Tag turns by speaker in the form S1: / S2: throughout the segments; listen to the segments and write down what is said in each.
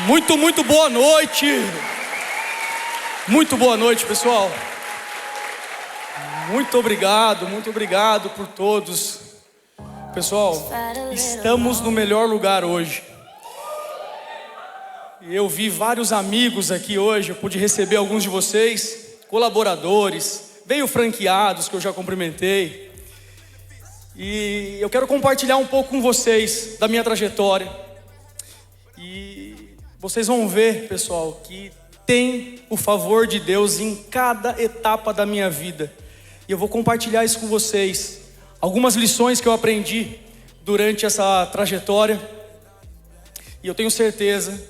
S1: Muito boa noite. Muito boa noite, pessoal. Muito obrigado por todos. Pessoal, estamos no melhor lugar hoje. Eu vi vários amigos aqui hoje, eu pude receber alguns de vocês, colaboradores, veio franqueados que eu já cumprimentei. E eu quero compartilhar um pouco com vocês da minha trajetória. E vocês vão ver, pessoal, que tem o favor de Deus em cada etapa da minha vida. E eu vou compartilhar isso com vocês. Algumas lições que eu aprendi durante essa trajetória. E eu tenho certeza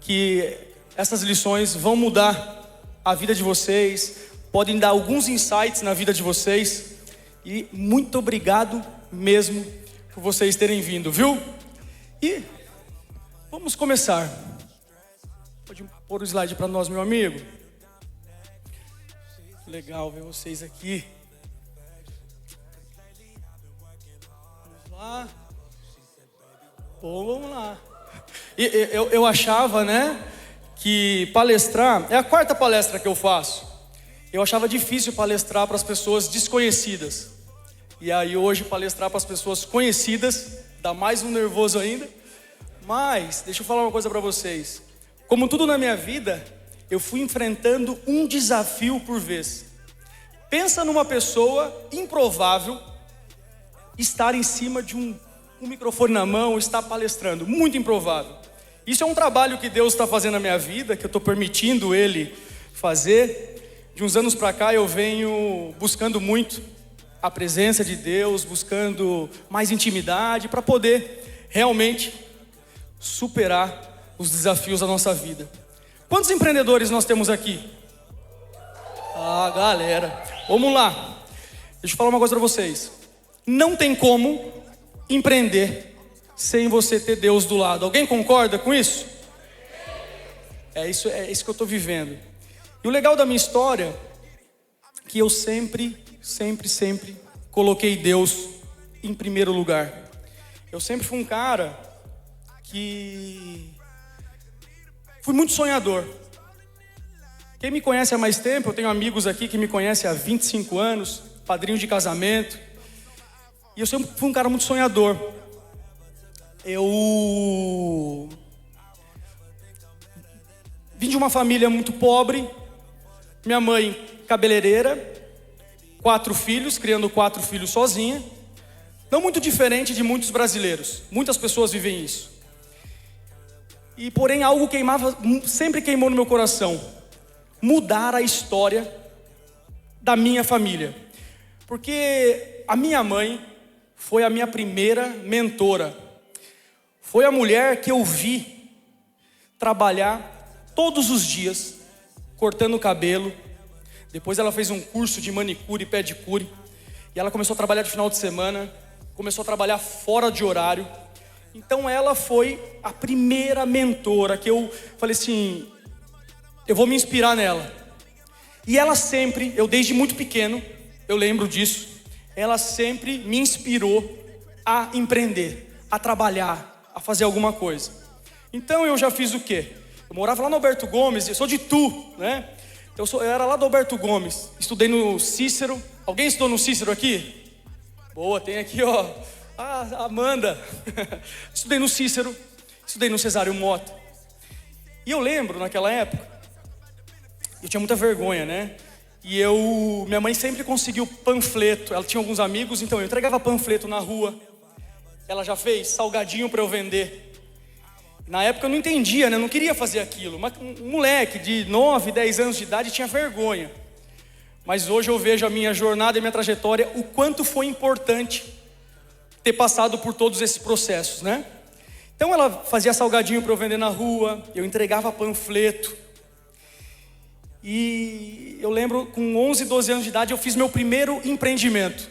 S1: que essas lições vão mudar a vida de vocês, podem dar alguns insights na vida de vocês. E muito obrigado mesmo por vocês terem vindo, viu? E vamos começar. Pode pôr o slide para nós, meu amigo. Legal ver vocês aqui. Vamos lá. Vamos lá. E eu achava, né, que palestrar... É a quarta palestra que eu faço. Eu achava difícil palestrar para as pessoas desconhecidas. E aí hoje palestrar para as pessoas conhecidas dá mais um nervoso ainda. Mas deixa eu falar uma coisa para vocês. Como tudo na minha vida, eu fui enfrentando um desafio por vez. Pensa numa pessoa improvável estar em cima de um microfone na mão, estar palestrando. Muito improvável. Isso é um trabalho que Deus está fazendo na minha vida, que eu estou permitindo Ele fazer. De uns anos para cá eu venho buscando muito a presença de Deus, buscando mais intimidade para poder realmente superar os desafios da nossa vida. Quantos empreendedores nós temos aqui? Ah, galera, vamos lá. Deixa eu falar uma coisa para vocês. Não tem como empreender sem você ter Deus do lado. Alguém concorda com isso? É isso que eu estou vivendo. E o legal da minha história é que eu sempre coloquei Deus em primeiro lugar. Eu sempre fui um cara que fui muito sonhador. Quem me conhece há mais tempo, eu tenho amigos aqui que me conhecem há 25 anos, padrinho de casamento. E eu sempre fui um cara muito sonhador. Eu vim de uma família muito pobre. Minha mãe, cabeleireira. 4 filhos, criando 4 filhos sozinha. Não muito diferente de muitos brasileiros. Muitas pessoas vivem isso. E porém algo sempre queimou no meu coração. Mudar a história da minha família. Porque a minha mãe foi a minha primeira mentora. Foi a mulher que eu vi trabalhar todos os dias, cortando o cabelo. Depois ela fez um curso de manicure e pedicure. E ela começou a trabalhar de final de semana. Começou a trabalhar fora de horário. Então ela foi a primeira mentora que eu falei assim, eu vou me inspirar nela. E ela sempre, eu desde muito pequeno, eu lembro disso, ela sempre me inspirou a empreender, a trabalhar, a fazer alguma coisa. Então eu já fiz o quê? Eu morava lá no Alberto Gomes, eu sou de Tu, né? Eu era lá do Alberto Gomes, estudei no Cícero. Alguém estudou no Cícero aqui? Boa, tem aqui ó, a Amanda. Estudei no Cícero, estudei no Cesário Mota. E eu lembro naquela época, eu tinha muita vergonha, né? E minha mãe sempre conseguiu panfleto, ela tinha alguns amigos, então eu entregava panfleto na rua. Ela já fez salgadinho para eu vender. Na época eu não entendia, né? Eu não queria fazer aquilo. Um moleque de 9, 10 anos de idade tinha vergonha. Mas hoje eu vejo a minha jornada e a minha trajetória, o quanto foi importante ter passado por todos esses processos, né? Então ela fazia salgadinho para eu vender na rua, eu entregava panfleto. E eu lembro, com 11, 12 anos de idade, eu fiz meu primeiro empreendimento.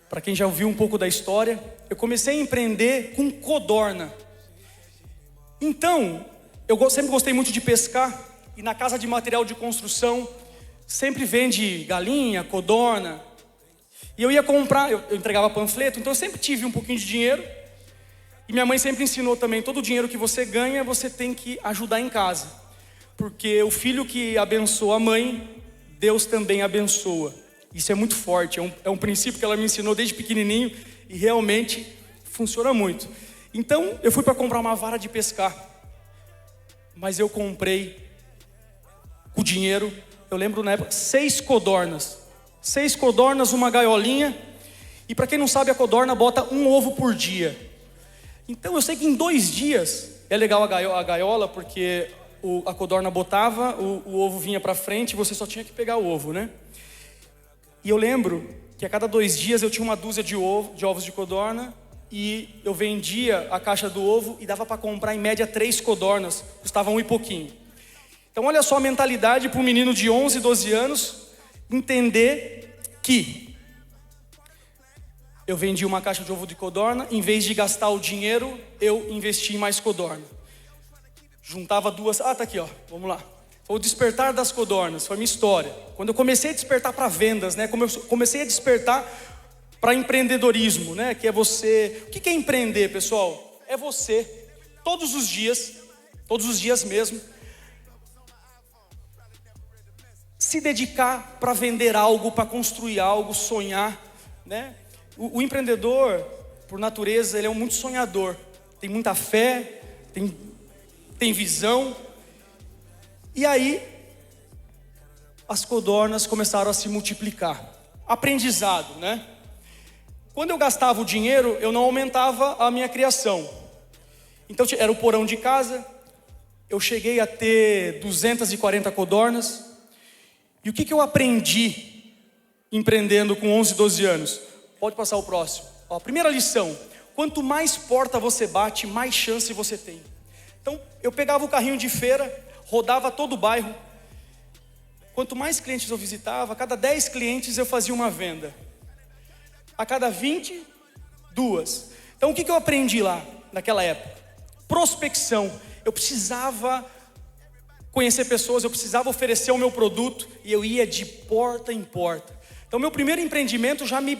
S1: Para quem já ouviu um pouco da história, eu comecei a empreender com codorna. Então, eu sempre gostei muito de pescar. E na casa de material de construção, sempre vende galinha, codorna. E eu ia comprar, eu entregava panfleto, então eu sempre tive um pouquinho de dinheiro. E minha mãe sempre ensinou também, todo o dinheiro que você ganha, você tem que ajudar em casa. Porque o filho que abençoa a mãe, Deus também abençoa. Isso é muito forte, é um princípio que ela me ensinou desde pequenininho e realmente funciona muito. Então, eu fui para comprar uma vara de pescar. Mas eu comprei com o dinheiro, eu lembro na época, 6 codornas. 6 codornas, uma gaiolinha. E para quem não sabe, a codorna bota um ovo por dia. Então eu sei que em 2 dias, é legal a gaiola, porque a codorna botava, o ovo vinha para frente e você só tinha que pegar o ovo, né? E eu lembro que a cada 2 dias eu tinha uma dúzia de ovos de codorna. E eu vendia a caixa do ovo e dava para comprar em média 3 codornas, custava 1 e pouquinho. Então olha só a mentalidade para um menino de 11, 12 anos entender que eu vendi uma caixa de ovo de codorna, em vez de gastar o dinheiro, eu investi em mais codorna. Juntava 2, tá aqui ó, vamos lá. Foi o despertar das codornas, foi a minha história. Quando eu comecei a despertar para vendas, né? Como eu comecei a despertar para empreendedorismo, né? Que é você. O que é empreender, pessoal? É você, todos os dias mesmo, se dedicar para vender algo, para construir algo, sonhar, né? O empreendedor, por natureza, ele é muito sonhador. Tem muita fé, tem visão. E aí, as codornas começaram a se multiplicar. Aprendizado, né? Quando eu gastava o dinheiro, eu não aumentava a minha criação. Então era o porão de casa, eu cheguei a ter 240 codornas. E o que eu aprendi empreendendo com 11, 12 anos? Pode passar o próximo. Ó, a primeira lição, quanto mais porta você bate, mais chance você tem. Então eu pegava o carrinho de feira, rodava todo o bairro. Quanto mais clientes eu visitava, a cada 10 clientes eu fazia uma venda. A cada 20, 2. Então o que eu aprendi lá, naquela época? Prospecção. Eu precisava conhecer pessoas, eu precisava oferecer o meu produto e eu ia de porta em porta. Então meu primeiro empreendimento já me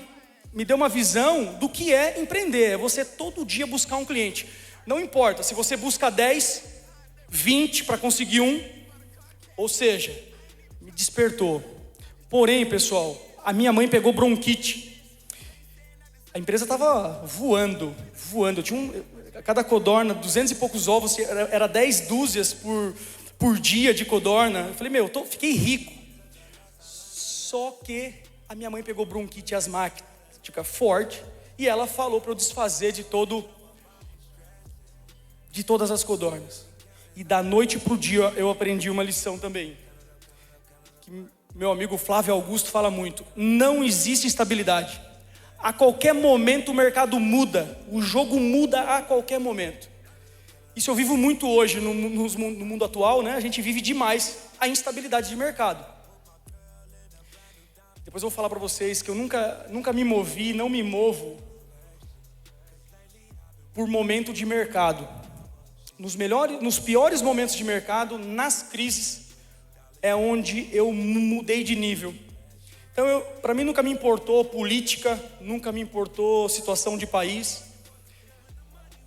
S1: deu uma visão do que é empreender. É você todo dia buscar um cliente. Não importa se você busca 10, 20 para conseguir um. Ou seja, me despertou. Porém, pessoal, a minha mãe pegou bronquite. A empresa estava voando. Eu tinha cada codorna, 200 e poucos ovos, era 10 dúzias por dia de codorna. Eu falei, fiquei rico. Só que a minha mãe pegou bronquite asmática forte e ela falou para eu desfazer de todas as codornas. E da noite para o dia eu aprendi uma lição também. Que meu amigo Flávio Augusto fala muito. Não existe estabilidade. A qualquer momento o mercado muda, o jogo muda a qualquer momento. Isso eu vivo muito hoje no mundo atual, né? A gente vive demais a instabilidade de mercado. Depois eu vou falar para vocês que eu nunca me movi, não me movo por momento de mercado. Nos piores momentos de mercado, nas crises, é onde eu mudei de nível. Então, para mim nunca me importou política, nunca me importou situação de país.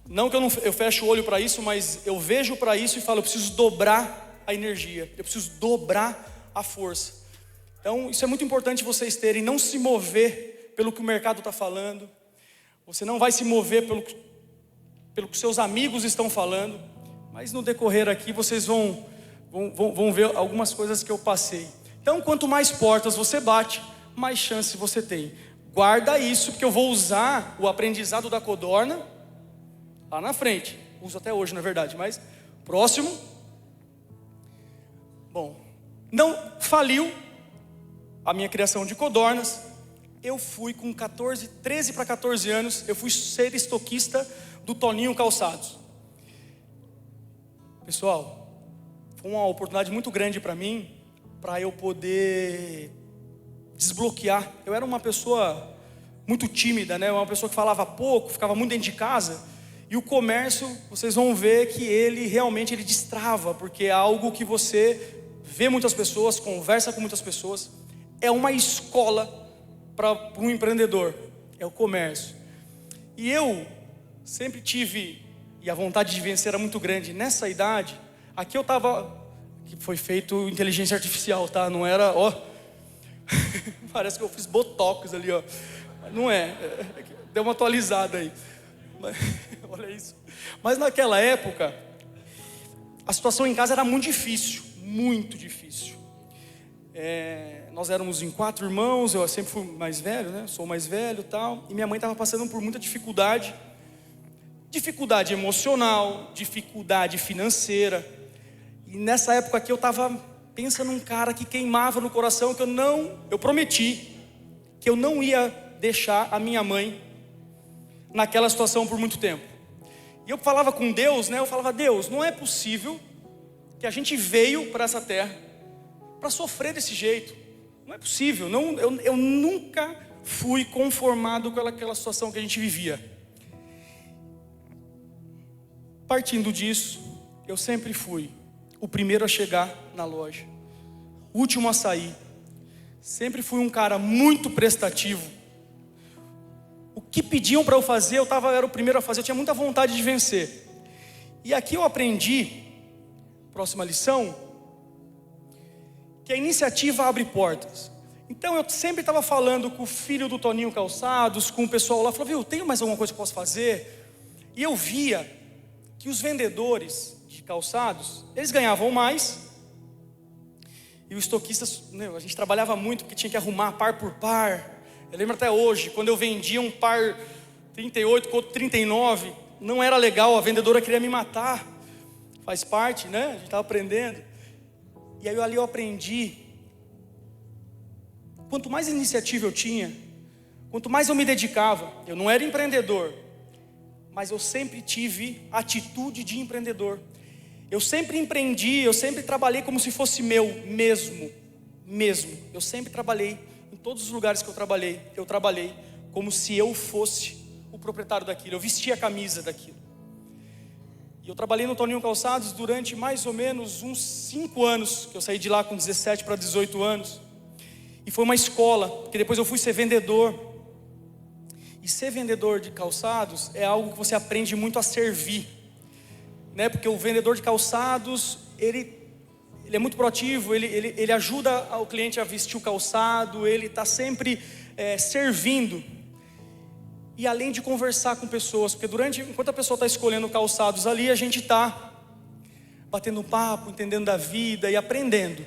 S1: Não que eu feche o olho para isso, mas eu vejo para isso e falo, eu preciso dobrar a energia, eu preciso dobrar a força. Então, isso é muito importante vocês terem, não se mover pelo que o mercado está falando. Você não vai se mover pelo que seus amigos estão falando, mas no decorrer aqui vocês vão ver algumas coisas que eu passei. Então, quanto mais portas você bate, mais chance você tem. Guarda isso, porque eu vou usar o aprendizado da codorna lá na frente. Uso até hoje, na verdade, mas próximo. Bom, não faliu a minha criação de codornas. Eu fui com 13 para 14 anos, eu fui ser estoquista do Toninho Calçados. Pessoal, foi uma oportunidade muito grande para mim, para eu poder desbloquear. Eu era uma pessoa muito tímida, né? Uma pessoa que falava pouco, ficava muito dentro de casa. E o comércio, vocês vão ver que ele realmente destrava, porque é algo que você vê muitas pessoas, conversa com muitas pessoas. É uma escola para um empreendedor, é o comércio. E eu sempre tive, e a vontade de vencer era muito grande. Nessa idade, aqui eu estava, que foi feito inteligência artificial, tá? Não era, ó, parece que eu fiz botox ali, ó. Não é, deu uma atualizada aí. Mas, olha isso. Mas naquela época, a situação em casa era muito difícil, muito difícil. Nós éramos em 4 irmãos, eu sempre fui mais velho, né? Sou mais velho e tal. E minha mãe estava passando por muita dificuldade. Dificuldade emocional, dificuldade financeira. E nessa época aqui eu estava pensando num cara que queimava no coração, que eu prometi que eu não ia deixar a minha mãe naquela situação por muito tempo. E eu falava com Deus, né? Eu falava, Deus, não é possível que a gente veio para essa terra para sofrer desse jeito. Não é possível. Não, eu nunca fui conformado com aquela situação que a gente vivia. Partindo disso, eu sempre fui o primeiro a chegar na loja, o último a sair. Sempre fui um cara muito prestativo. O que pediam para eu fazer, eu era o primeiro a fazer. Eu tinha muita vontade de vencer. E aqui eu aprendi, próxima lição, que a iniciativa abre portas. Então eu sempre estava falando com o filho do Toninho Calçados, com o pessoal lá, falou, viu, tem mais alguma coisa que eu posso fazer? E eu via que os vendedores de calçados, eles ganhavam mais, e os estoquistas, a gente trabalhava muito, porque tinha que arrumar par por par. Eu lembro até hoje, quando eu vendia um par 38 com outro 39, não era legal, a vendedora queria me matar. Faz parte, né? A gente estava aprendendo. E aí ali eu aprendi, quanto mais iniciativa eu tinha, quanto mais eu me dedicava, eu não era empreendedor, mas eu sempre tive atitude de empreendedor. Eu sempre empreendi, eu sempre trabalhei como se fosse meu, mesmo. Eu sempre trabalhei, em todos os lugares que eu trabalhei como se eu fosse o proprietário daquilo, eu vestia a camisa daquilo. E eu trabalhei no Toninho Calçados durante mais ou menos uns 5 anos, que eu saí de lá com 17 para 18 anos. E foi uma escola, porque depois eu fui ser vendedor. E ser vendedor de calçados é algo que você aprende muito a servir, né? Porque o vendedor de calçados, ele é muito proativo, ele ajuda o cliente a vestir o calçado, ele está sempre servindo. E além de conversar com pessoas, porque enquanto a pessoa está escolhendo calçados ali, a gente está batendo um papo, entendendo da vida e aprendendo.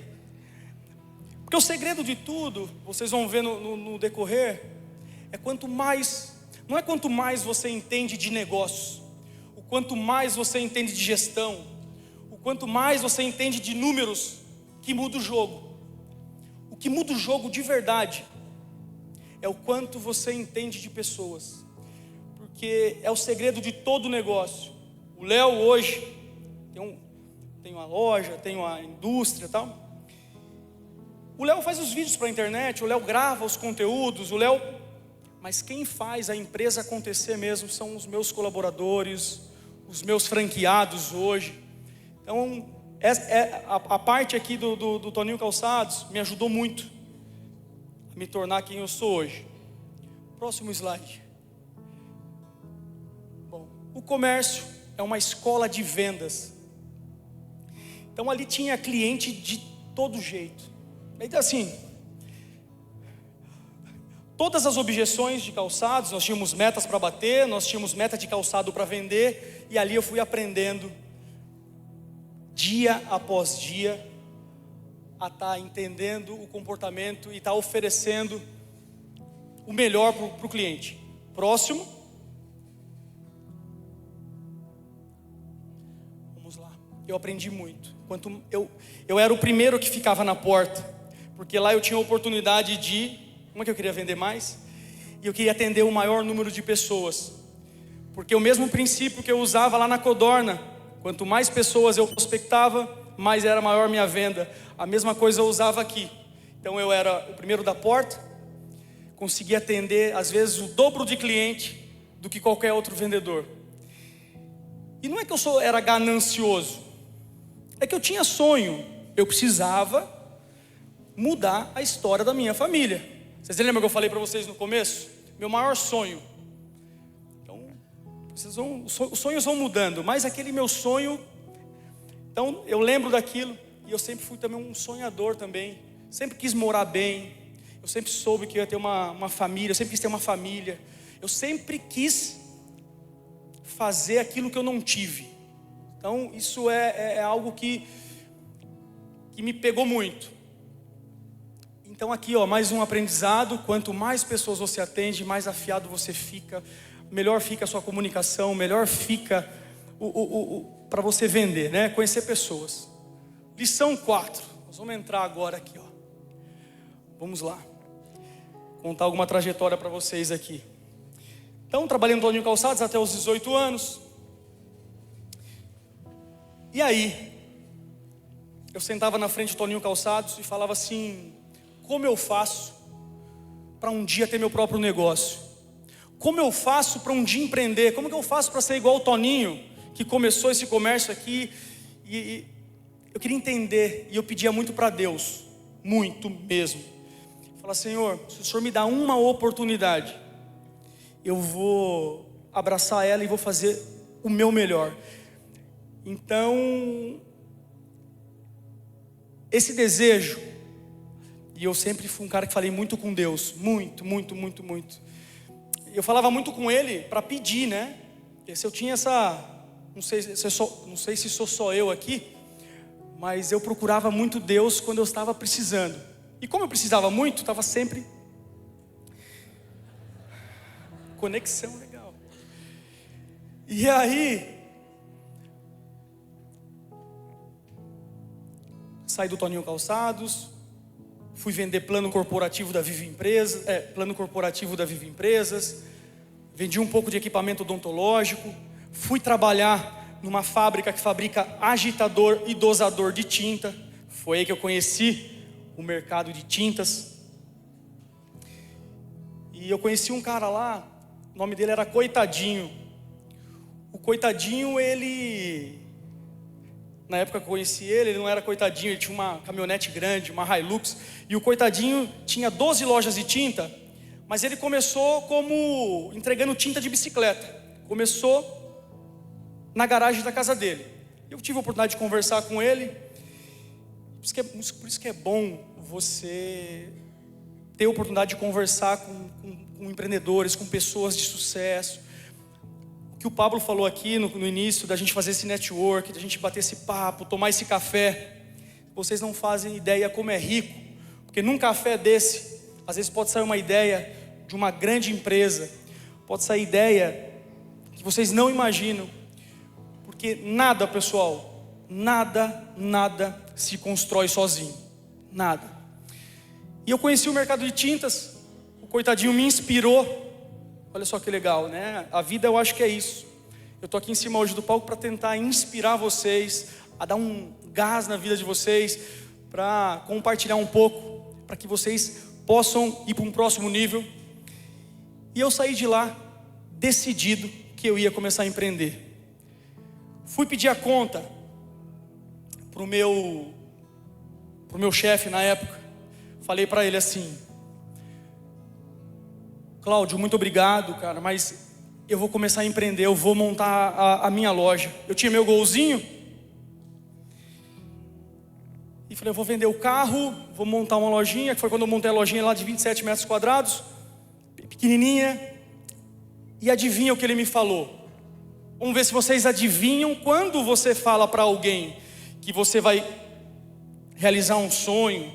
S1: Porque o segredo de tudo, vocês vão ver no decorrer, não é quanto mais você entende de negócios, o quanto mais você entende de gestão, o quanto mais você entende de números, que muda o jogo. O que muda o jogo de verdade é o quanto você entende de pessoas, porque é o segredo de todo negócio. O Léo hoje tem uma loja, tem uma indústria e tal. O Léo faz os vídeos para a internet, o Léo grava os conteúdos, mas quem faz a empresa acontecer mesmo são os meus colaboradores, os meus franqueados hoje. Então, a parte aqui do Toninho Calçados me ajudou muito a me tornar quem eu sou hoje. Próximo slide. Bom, o comércio é uma escola de vendas. Então ali tinha cliente de todo jeito. Então assim, todas as objeções de calçados, nós tínhamos metas para bater, nós tínhamos meta de calçado para vender, e ali eu fui aprendendo, dia após dia, a estar entendendo o comportamento e estar oferecendo o melhor para o cliente. Próximo. Vamos lá. Eu aprendi muito. Eu era o primeiro que ficava na porta, porque lá eu tinha a oportunidade de, como é que eu queria vender mais? E eu queria atender o maior número de pessoas, porque o mesmo princípio que eu usava lá na Codorna, quanto mais pessoas eu prospectava, mais era maior minha venda. A mesma coisa eu usava aqui. Então eu era o primeiro da porta, conseguia atender às vezes o dobro de cliente do que qualquer outro vendedor. E não é que eu era ganancioso, é que eu tinha sonho, eu precisava mudar a história da minha família. Vocês lembram que eu falei para vocês no começo? Meu maior sonho. Então, Os sonhos vão mudando, mas aquele meu sonho, então eu lembro daquilo, e eu sempre fui também um sonhador também, sempre quis morar bem, eu sempre soube que eu ia ter uma família, eu sempre quis ter uma família, eu sempre quis fazer aquilo que eu não tive. Então isso é algo que me pegou muito. Então aqui, mais um aprendizado: quanto mais pessoas você atende, mais afiado você fica, melhor fica a sua comunicação, melhor fica para você vender, né? Conhecer pessoas. Lição 4, nós vamos entrar agora aqui, vamos lá, contar alguma trajetória para vocês aqui. Então, trabalhei no Toninho Calçados até os 18 anos. E aí, eu sentava na frente do Toninho Calçados e falava assim: como eu faço para um dia ter meu próprio negócio? Como eu faço para um dia empreender? Como que eu faço para ser igual o Toninho, que começou esse comércio aqui? E eu queria entender, e eu pedia muito para Deus, muito mesmo. Falar: Senhor, se o Senhor me dá uma oportunidade, eu vou abraçar ela e vou fazer o meu melhor. Então, esse desejo, e eu sempre fui um cara que falei muito com Deus, muito. Eu falava muito com Ele para pedir, né? Porque se eu tinha não sei se sou só eu aqui, mas eu procurava muito Deus quando eu estava precisando. E como eu precisava muito, estava sempre conexão legal. E aí, saí do Toninho Calçados, fui vender plano corporativo da Viva Empresas, vendi um pouco de equipamento odontológico, fui trabalhar numa fábrica que fabrica agitador e dosador de tinta. Foi aí que eu conheci o mercado de tintas. E eu conheci um cara lá, o nome dele era Coitadinho. O Coitadinho, na época que eu conheci ele não era coitadinho, ele tinha uma caminhonete grande, uma Hilux. E o Coitadinho tinha 12 lojas de tinta, mas ele começou como entregando tinta de bicicleta. Começou na garagem da casa dele. Eu tive a oportunidade de conversar com ele. Por isso que é bom você ter a oportunidade de conversar com empreendedores, com pessoas de sucesso. O que o Pablo falou aqui no início, da gente fazer esse network, da gente bater esse papo, tomar esse café. Vocês não fazem ideia como é rico, porque num café desse, às vezes pode sair uma ideia de uma grande empresa, pode sair ideia que vocês não imaginam, porque nada, pessoal, nada se constrói sozinho, nada. E eu conheci o mercado de tintas, o Coitadinho me inspirou. Olha só que legal, né? A vida, eu acho que é isso. Eu estou aqui em cima hoje do palco para tentar inspirar vocês, a dar um gás na vida de vocês, para compartilhar um pouco, para que vocês possam ir para um próximo nível. E eu saí de lá decidido que eu ia começar a empreender. Fui pedir a conta pro meu chefe na época. Falei para ele assim: Cláudio, muito obrigado, cara, mas eu vou começar a empreender, eu vou montar a minha loja. Eu tinha meu golzinho e falei: eu vou vender o carro, vou montar uma lojinha. Que foi quando eu montei a lojinha lá de 27 metros quadrados, pequenininha. E adivinha o que ele me falou? Vamos ver se vocês adivinham. Quando você fala para alguém que você vai realizar um sonho,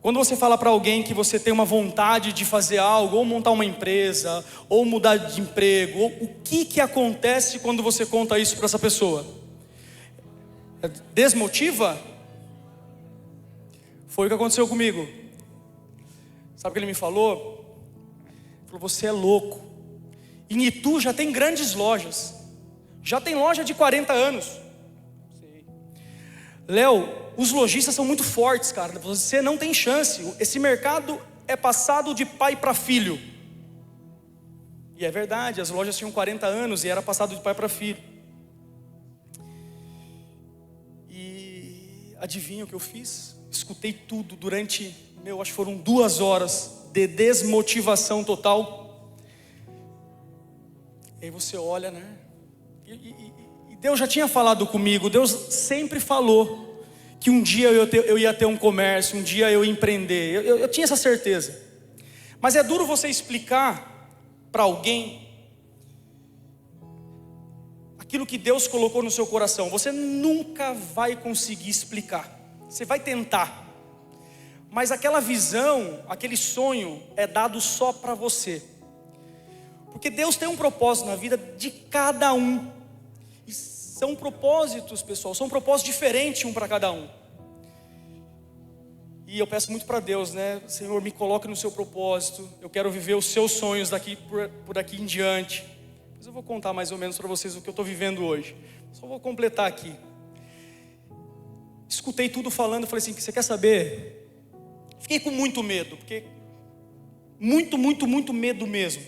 S1: quando você fala para alguém que você tem uma vontade de fazer algo, ou montar uma empresa, ou mudar de emprego, o que acontece quando você conta isso para essa pessoa? Desmotiva? Foi o que aconteceu comigo. Sabe o que ele me falou? Ele falou: você é louco. Em Itu já tem grandes lojas, já tem loja de 40 anos. Léo, os lojistas são muito fortes, cara. Você não tem chance. Esse mercado é passado de pai para filho. E é verdade, as lojas tinham 40 anos e era passado de pai para filho. E adivinha o que eu fiz? Escutei tudo durante, acho que foram 2 horas de desmotivação total. E aí você olha, né? E Deus já tinha falado comigo. Deus sempre falou que um dia eu ia ter um comércio, um dia eu ia empreender. Eu tinha essa certeza. Mas é duro você explicar para alguém aquilo que Deus colocou no seu coração. Você nunca vai conseguir explicar. Você vai tentar, mas aquela visão, aquele sonho é dado só para você. Porque Deus tem um propósito na vida de cada um. E são propósitos, pessoal, são propósitos diferentes um para cada um. E eu peço muito para Deus, né? Senhor, me coloque no seu propósito. Eu quero viver os seus sonhos por aqui em diante. Mas eu vou contar mais ou menos para vocês o que eu estou vivendo hoje. Só vou completar aqui. Escutei tudo falando, falei assim, você quer saber? Fiquei com muito medo, porque muito medo mesmo.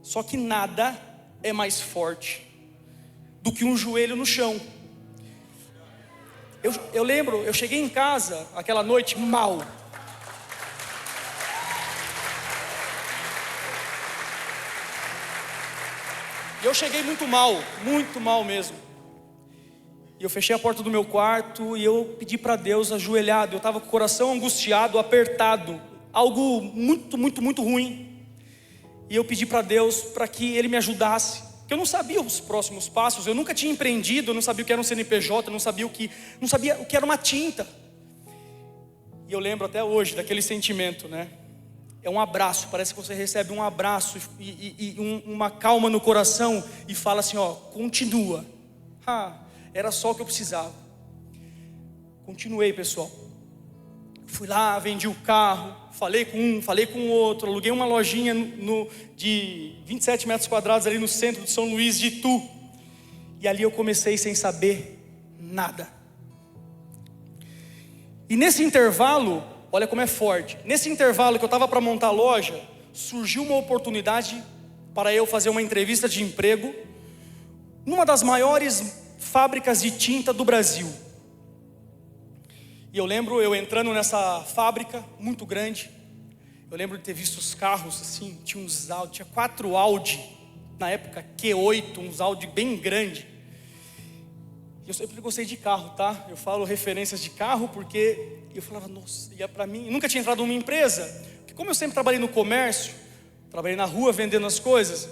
S1: Só que nada é mais forte do que um joelho no chão. Eu lembro, eu cheguei em casa aquela noite mal. E eu cheguei muito mal mesmo. E eu fechei a porta do meu quarto e eu pedi para Deus ajoelhado. Eu estava com o coração angustiado, apertado, algo muito ruim. E eu pedi para Deus para que Ele me ajudasse. Porque eu não sabia os próximos passos, eu nunca tinha empreendido, eu não sabia o que era um CNPJ, eu não sabia o que era uma tinta. E eu lembro até hoje daquele sentimento, né? É um abraço, parece que você recebe um abraço e uma calma no coração e fala assim, ó, continua. Era só o que eu precisava. Continuei, pessoal. Fui lá, vendi o carro, falei com um, falei com o outro, aluguei uma lojinha de 27 metros quadrados ali no centro de São Luís de Itu. E ali eu comecei sem saber nada. E nesse intervalo, olha como é forte. Nesse intervalo que eu estava para montar a loja, surgiu uma oportunidade para eu fazer uma entrevista de emprego numa das maiores fábricas de tinta do Brasil. E eu lembro eu entrando nessa fábrica muito grande. Eu lembro de ter visto os carros assim, tinha 4 Audi, na época Q8, uns Audi bem grande. E eu sempre gostei de carro, tá? Eu falo referências de carro porque eu falava, nossa, ia para mim. Eu nunca tinha entrado numa empresa, porque como eu sempre trabalhei no comércio, trabalhei na rua vendendo as coisas,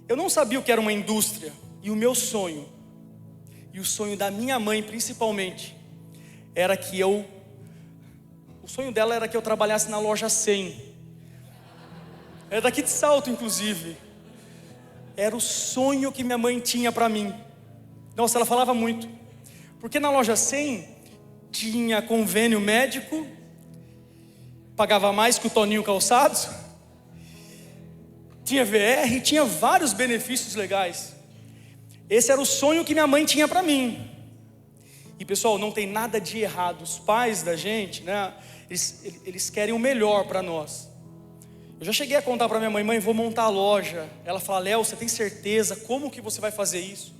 S1: eu não sabia o que era uma indústria. E o meu sonho, e o sonho da minha mãe principalmente, era que o sonho dela era que eu trabalhasse na loja 100. Era daqui de Salto, inclusive. Era o sonho que minha mãe tinha para mim. Nossa, ela falava muito. Porque na loja 100 tinha convênio médico, pagava mais que o Toninho Calçados, tinha VR, tinha vários benefícios legais. Esse era o sonho que minha mãe tinha para mim. E pessoal, não tem nada de errado. Os pais da gente, né, eles querem o melhor para nós. Eu já cheguei a contar para minha mãe, mãe, vou montar a loja. Ela fala, Léo, você tem certeza? Como que você vai fazer isso?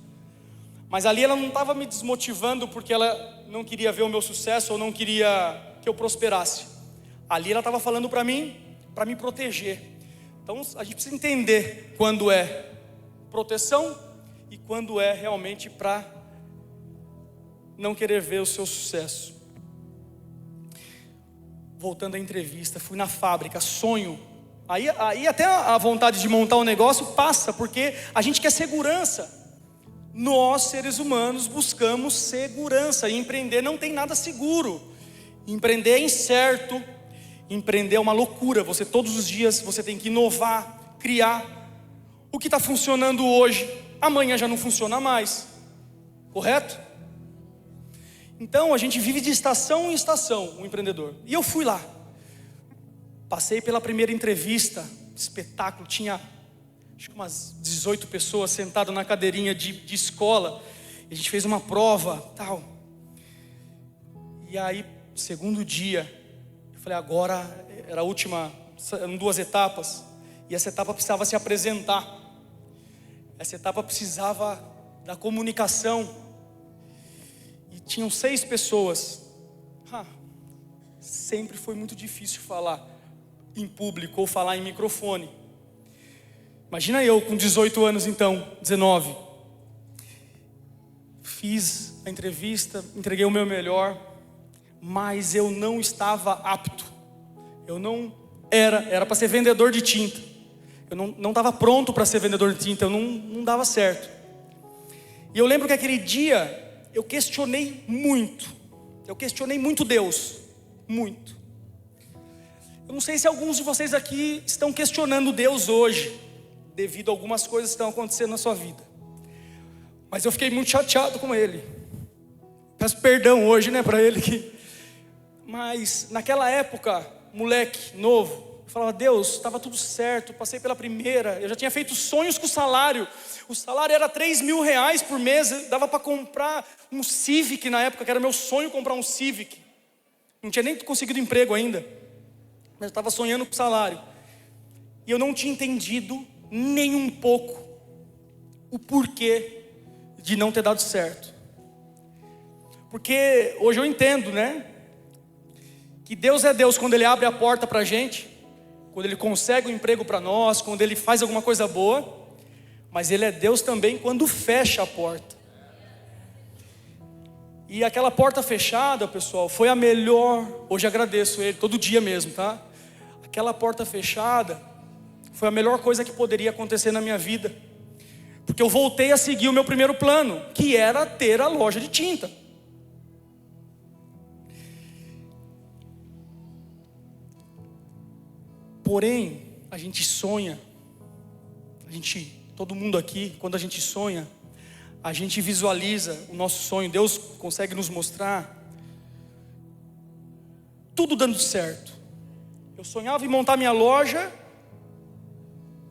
S1: Mas ali ela não estava me desmotivando porque ela não queria ver o meu sucesso ou não queria que eu prosperasse. Ali ela estava falando para mim, para me proteger. Então a gente precisa entender quando é proteção e quando é realmente para não querer ver o seu sucesso. Voltando à entrevista, fui na fábrica, sonho. Aí até a vontade de montar um negócio passa, porque a gente quer segurança. Nós, seres humanos, buscamos segurança. E empreender não tem nada seguro. Empreender é incerto. Empreender é uma loucura. Você todos os dias você tem que inovar, criar. O que está funcionando hoje, amanhã já não funciona mais. Correto? Então a gente vive de estação em estação, o empreendedor. E eu fui lá. Passei pela primeira entrevista, espetáculo, tinha acho que umas 18 pessoas sentadas na cadeirinha de escola. A gente fez uma prova, tal. E aí, segundo dia, eu falei, agora era a última, eram 2 etapas. E essa etapa precisava se apresentar. Essa etapa precisava da comunicação. E tinham 6 pessoas. Sempre foi muito difícil falar em público ou falar em microfone. Imagina eu com 18 anos então, 19. Fiz a entrevista, entreguei o meu melhor, mas eu não estava apto. Eu não era para ser vendedor de tinta. Eu não estava pronto para ser vendedor de tinta, eu não dava certo. E eu lembro que aquele dia eu questionei muito. Eu questionei muito Deus, muito. Eu não sei se alguns de vocês aqui estão questionando Deus hoje, devido a algumas coisas que estão acontecendo na sua vida. Mas eu fiquei muito chateado com ele. Peço perdão hoje, né, para ele. Mas naquela época, moleque, novo, eu falava, Deus, estava tudo certo, passei pela primeira, eu já tinha feito sonhos com o salário. O salário era R$3.000 por mês, dava para comprar um Civic na época, que era meu sonho comprar um Civic. Não tinha nem conseguido emprego ainda, mas eu estava sonhando com o salário. E eu não tinha entendido nem um pouco o porquê de não ter dado certo. Porque hoje eu entendo, né? Que Deus é Deus quando Ele abre a porta para a gente, quando Ele consegue um emprego para nós, quando Ele faz alguma coisa boa. Mas Ele é Deus também quando fecha a porta. E aquela porta fechada, pessoal, foi a melhor. Hoje agradeço Ele, todo dia mesmo, tá? Aquela porta fechada foi a melhor coisa que poderia acontecer na minha vida. Porque eu voltei a seguir o meu primeiro plano, que era ter a loja de tinta. Porém, a gente sonha, todo mundo aqui, quando a gente sonha, a gente visualiza o nosso sonho. Deus consegue nos mostrar tudo dando certo. Eu sonhava em montar minha loja,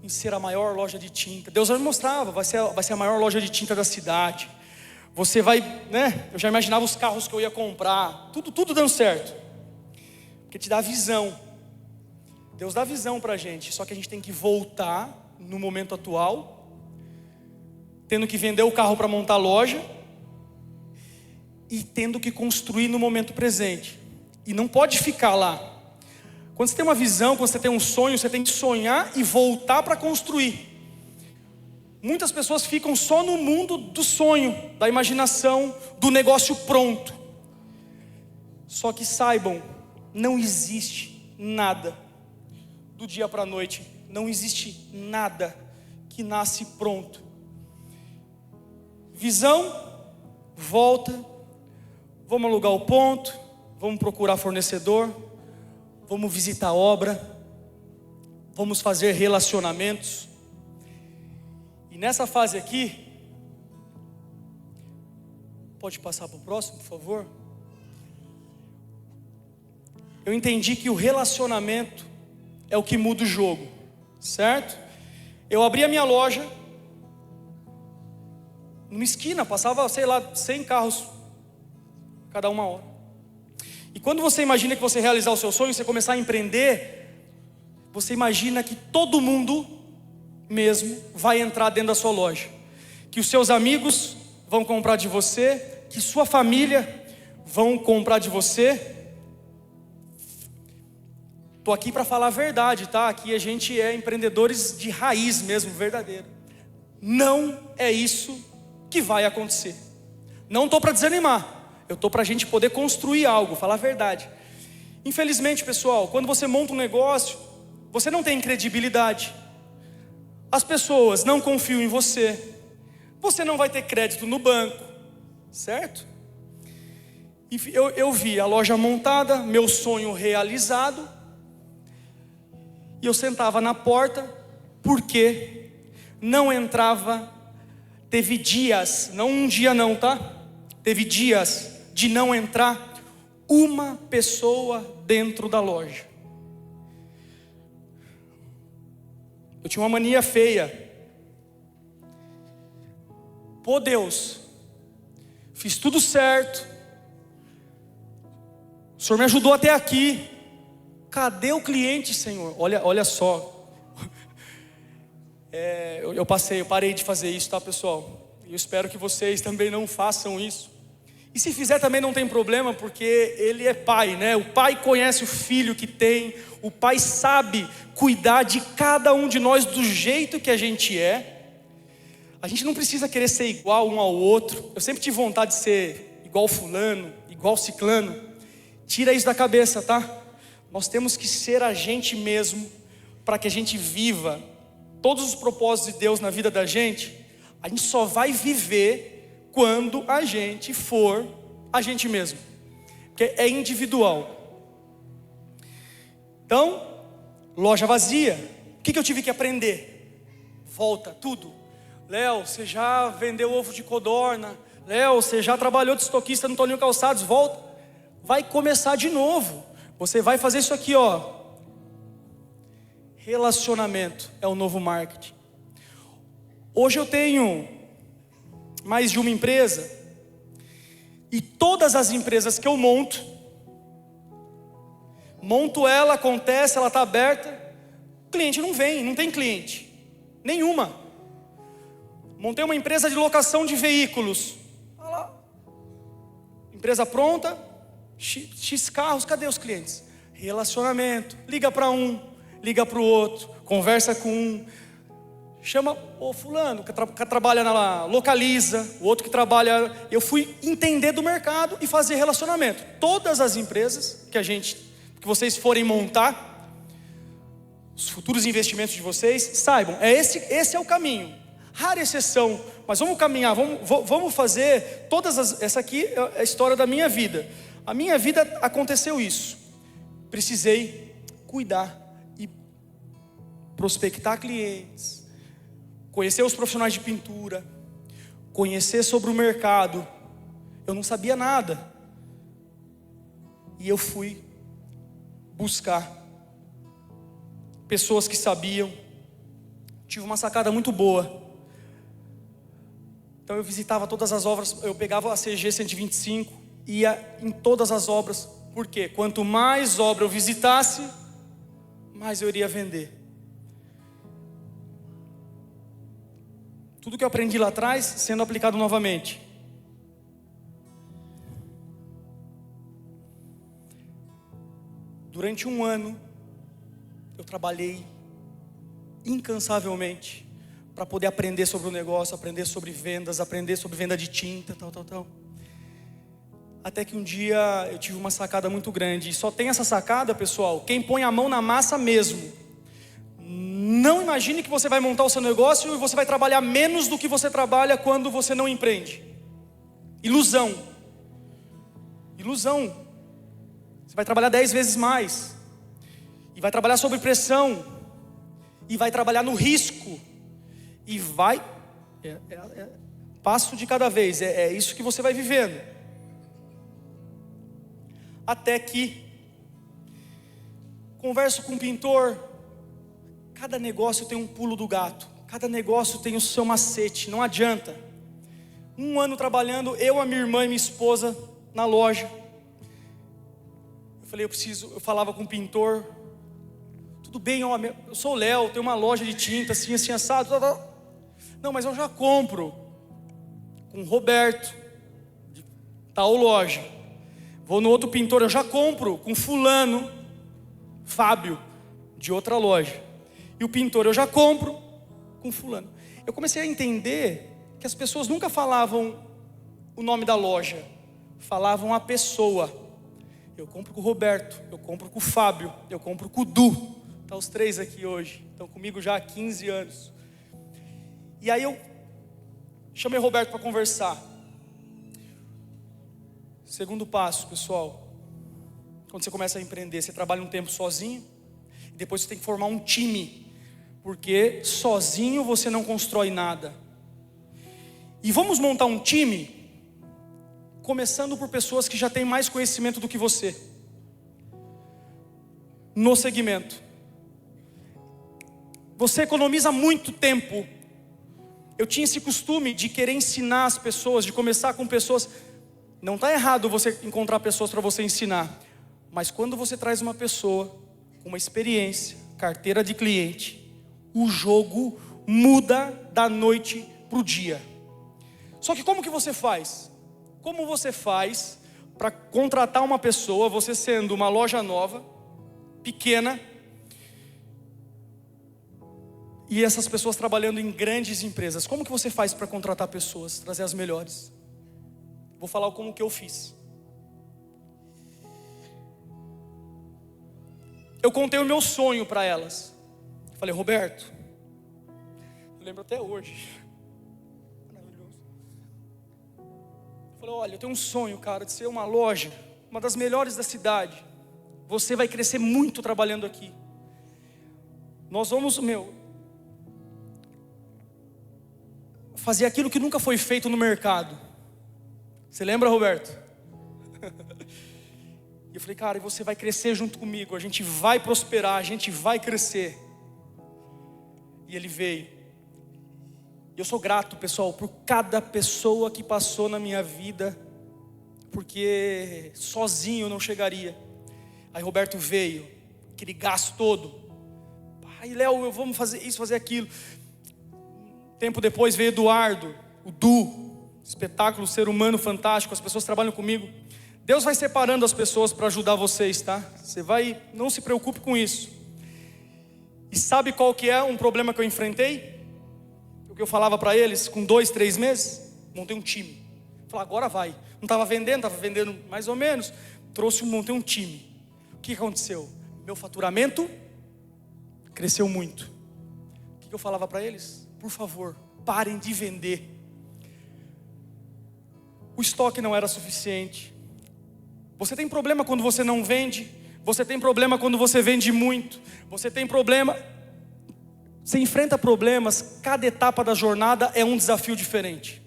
S1: em ser a maior loja de tinta. Deus me mostrava, vai ser a maior loja de tinta da cidade. Você vai, né? Eu já imaginava os carros que eu ia comprar, tudo dando certo. Porque te dá visão. Deus dá visão pra gente, só que a gente tem que voltar no momento atual, tendo que vender o carro para montar a loja e tendo que construir no momento presente. E não pode ficar lá. Quando você tem uma visão, quando você tem um sonho, você tem que sonhar e voltar para construir. Muitas pessoas ficam só no mundo do sonho, da imaginação, do negócio pronto. Só que saibam, não existe nada do dia para a noite. Não existe nada que nasce pronto. Visão, volta, vamos alugar o ponto, vamos procurar fornecedor, vamos visitar a obra, vamos fazer relacionamentos. E nessa fase aqui, pode passar para o próximo, por favor? Eu entendi que o relacionamento é o que muda o jogo, certo? Eu abri a minha loja, numa esquina, passava, 100 carros cada uma hora. E quando você imagina que você realizar o seu sonho, você começar a empreender, você imagina que todo mundo mesmo vai entrar dentro da sua loja, que os seus amigos vão comprar de você, que sua família vão comprar de você. Estou aqui para falar a verdade, tá? Aqui a gente é empreendedores de raiz mesmo, verdadeiro. Não é isso que vai acontecer. Não estou para desanimar. Eu estou para a gente poder construir algo, falar a verdade. Infelizmente, pessoal, quando você monta um negócio, você não tem credibilidade. As pessoas não confiam em você. Você não vai ter crédito no banco, certo? Eu vi a loja montada, meu sonho realizado, e eu sentava na porta, porque não entrava. Teve dias, não um dia não, tá? Teve dias de não entrar uma pessoa dentro da loja. Eu tinha uma mania feia. Pô, Deus, fiz tudo certo, o Senhor me ajudou até aqui, cadê o cliente, Senhor? Olha só. Eu parei de fazer isso, tá, pessoal? Eu espero que vocês também não façam isso. E se fizer também não tem problema, porque ele é pai, né? O pai conhece o filho que tem, o pai sabe cuidar de cada um de nós do jeito que a gente é. A gente não precisa querer ser igual um ao outro. Eu sempre tive vontade de ser igual fulano, igual ciclano. Tira isso da cabeça, tá? Nós temos que ser a gente mesmo, para que a gente viva todos os propósitos de Deus na vida da gente. A gente só vai viver quando a gente for a gente mesmo, porque é individual. Então, loja vazia, o que eu tive que aprender? Volta tudo. Léo, você já vendeu ovo de codorna? Léo, você já trabalhou de estoquista no Toninho Calçados? Volta. Vai começar de novo. Você vai fazer isso aqui, ó. Relacionamento é o novo marketing. Hoje eu tenho mais de uma empresa, e todas as empresas que eu monto ela, acontece, ela está aberta, o cliente não vem, não tem cliente nenhuma. Montei uma empresa de locação de veículos, olha lá, empresa pronta, X carros, cadê os clientes? Relacionamento, liga para um, liga para o outro, conversa com um, chama o fulano que trabalha na Localiza, o outro que trabalha. Eu fui entender do mercado e fazer relacionamento. Todas as empresas que vocês forem montar, os futuros investimentos de vocês, saibam, esse é o caminho. Rara exceção, mas vamos caminhar, vamos fazer essa aqui é a história da minha vida. A minha vida aconteceu isso. Precisei cuidar e prospectar clientes, conhecer os profissionais de pintura, conhecer sobre o mercado. Eu não sabia nada. E eu fui buscar pessoas que sabiam. Tive uma sacada muito boa. Então eu visitava todas as obras, eu pegava a CG 125, ia em todas as obras. Por quê? Quanto mais obra eu visitasse, mais eu iria vender. Tudo que eu aprendi lá atrás, sendo aplicado novamente. Durante um ano, eu trabalhei incansavelmente para poder aprender sobre o negócio, aprender sobre vendas, aprender sobre venda de tinta, tal. Até que um dia eu tive uma sacada muito grande. E só tem essa sacada, pessoal, quem põe a mão na massa mesmo. Não imagine que você vai montar o seu negócio e você vai trabalhar menos do que você trabalha quando você não empreende. Ilusão. Você vai trabalhar 10 vezes mais. E vai trabalhar sob pressão. E vai trabalhar no risco. E vai... passo de cada vez. É isso que você vai vivendo. Até que... converso com um pintor. Cada negócio tem um pulo do gato. Cada negócio tem o seu macete. Não adianta. Um ano trabalhando, eu, a minha irmã e minha esposa na loja. Eu falei, eu falava com o pintor. Tudo bem, ó, eu sou o Léo, tenho uma loja de tinta, assim, assado. Não, mas eu já compro com o Roberto, de tal loja. Vou no outro pintor, eu já compro com fulano, Fábio, de outra loja. E o pintor eu já compro com fulano. Eu comecei a entender que as pessoas nunca falavam o nome da loja, falavam a pessoa. Eu compro com o Roberto, eu compro com o Fábio, eu compro com o Du. Tá os três aqui hoje, estão comigo já há 15 anos. E aí eu chamei o Roberto para conversar. Segundo passo, pessoal, quando você começa a empreender, você trabalha um tempo sozinho, e depois você tem que formar um time, porque sozinho você não constrói nada. E vamos montar um time, começando por pessoas que já têm mais conhecimento do que você, no segmento. Você economiza muito tempo. Eu tinha esse costume de querer ensinar as pessoas, de começar com pessoas. Não está errado você encontrar pessoas para você ensinar, mas quando você traz uma pessoa com uma experiência, carteira de cliente, o jogo muda da noite para o dia. Só que como que você faz? Como você faz para contratar uma pessoa, você sendo uma loja nova, pequena, e essas pessoas trabalhando em grandes empresas? Como que você faz para contratar pessoas, trazer as melhores? Vou falar como que eu fiz. Eu contei o meu sonho para elas. Falei: Roberto, eu lembro até hoje. Maravilhoso. Eu falei: olha, eu tenho um sonho, cara, de ser uma loja, uma das melhores da cidade. Você vai crescer muito trabalhando aqui. Nós vamos, fazer aquilo que nunca foi feito no mercado. Você lembra, Roberto? E eu falei: cara, e você vai crescer junto comigo, a gente vai prosperar, a gente vai crescer. E ele veio. E eu sou grato, pessoal, por cada pessoa que passou na minha vida, porque sozinho eu não chegaria. Aí Roberto veio, aquele gasto todo. Aí Léo, vamos fazer isso, fazer aquilo. Tempo depois veio Eduardo, o Du, espetáculo, ser humano fantástico, as pessoas trabalham comigo. Deus vai separando as pessoas para ajudar vocês, tá? Não se preocupe com isso. E sabe qual que é um problema que eu enfrentei? O que eu falava para eles, com 2, 3 meses, montei um time. Falei: agora vai. Não estava vendendo mais ou menos. Montei um time. O que aconteceu? Meu faturamento cresceu muito. O que eu falava para eles? Por favor, parem de vender. O estoque não era suficiente. Você tem problema quando você não vende. Você tem problema quando você vende muito. Você tem problema. Você enfrenta problemas. Cada etapa da jornada é um desafio diferente.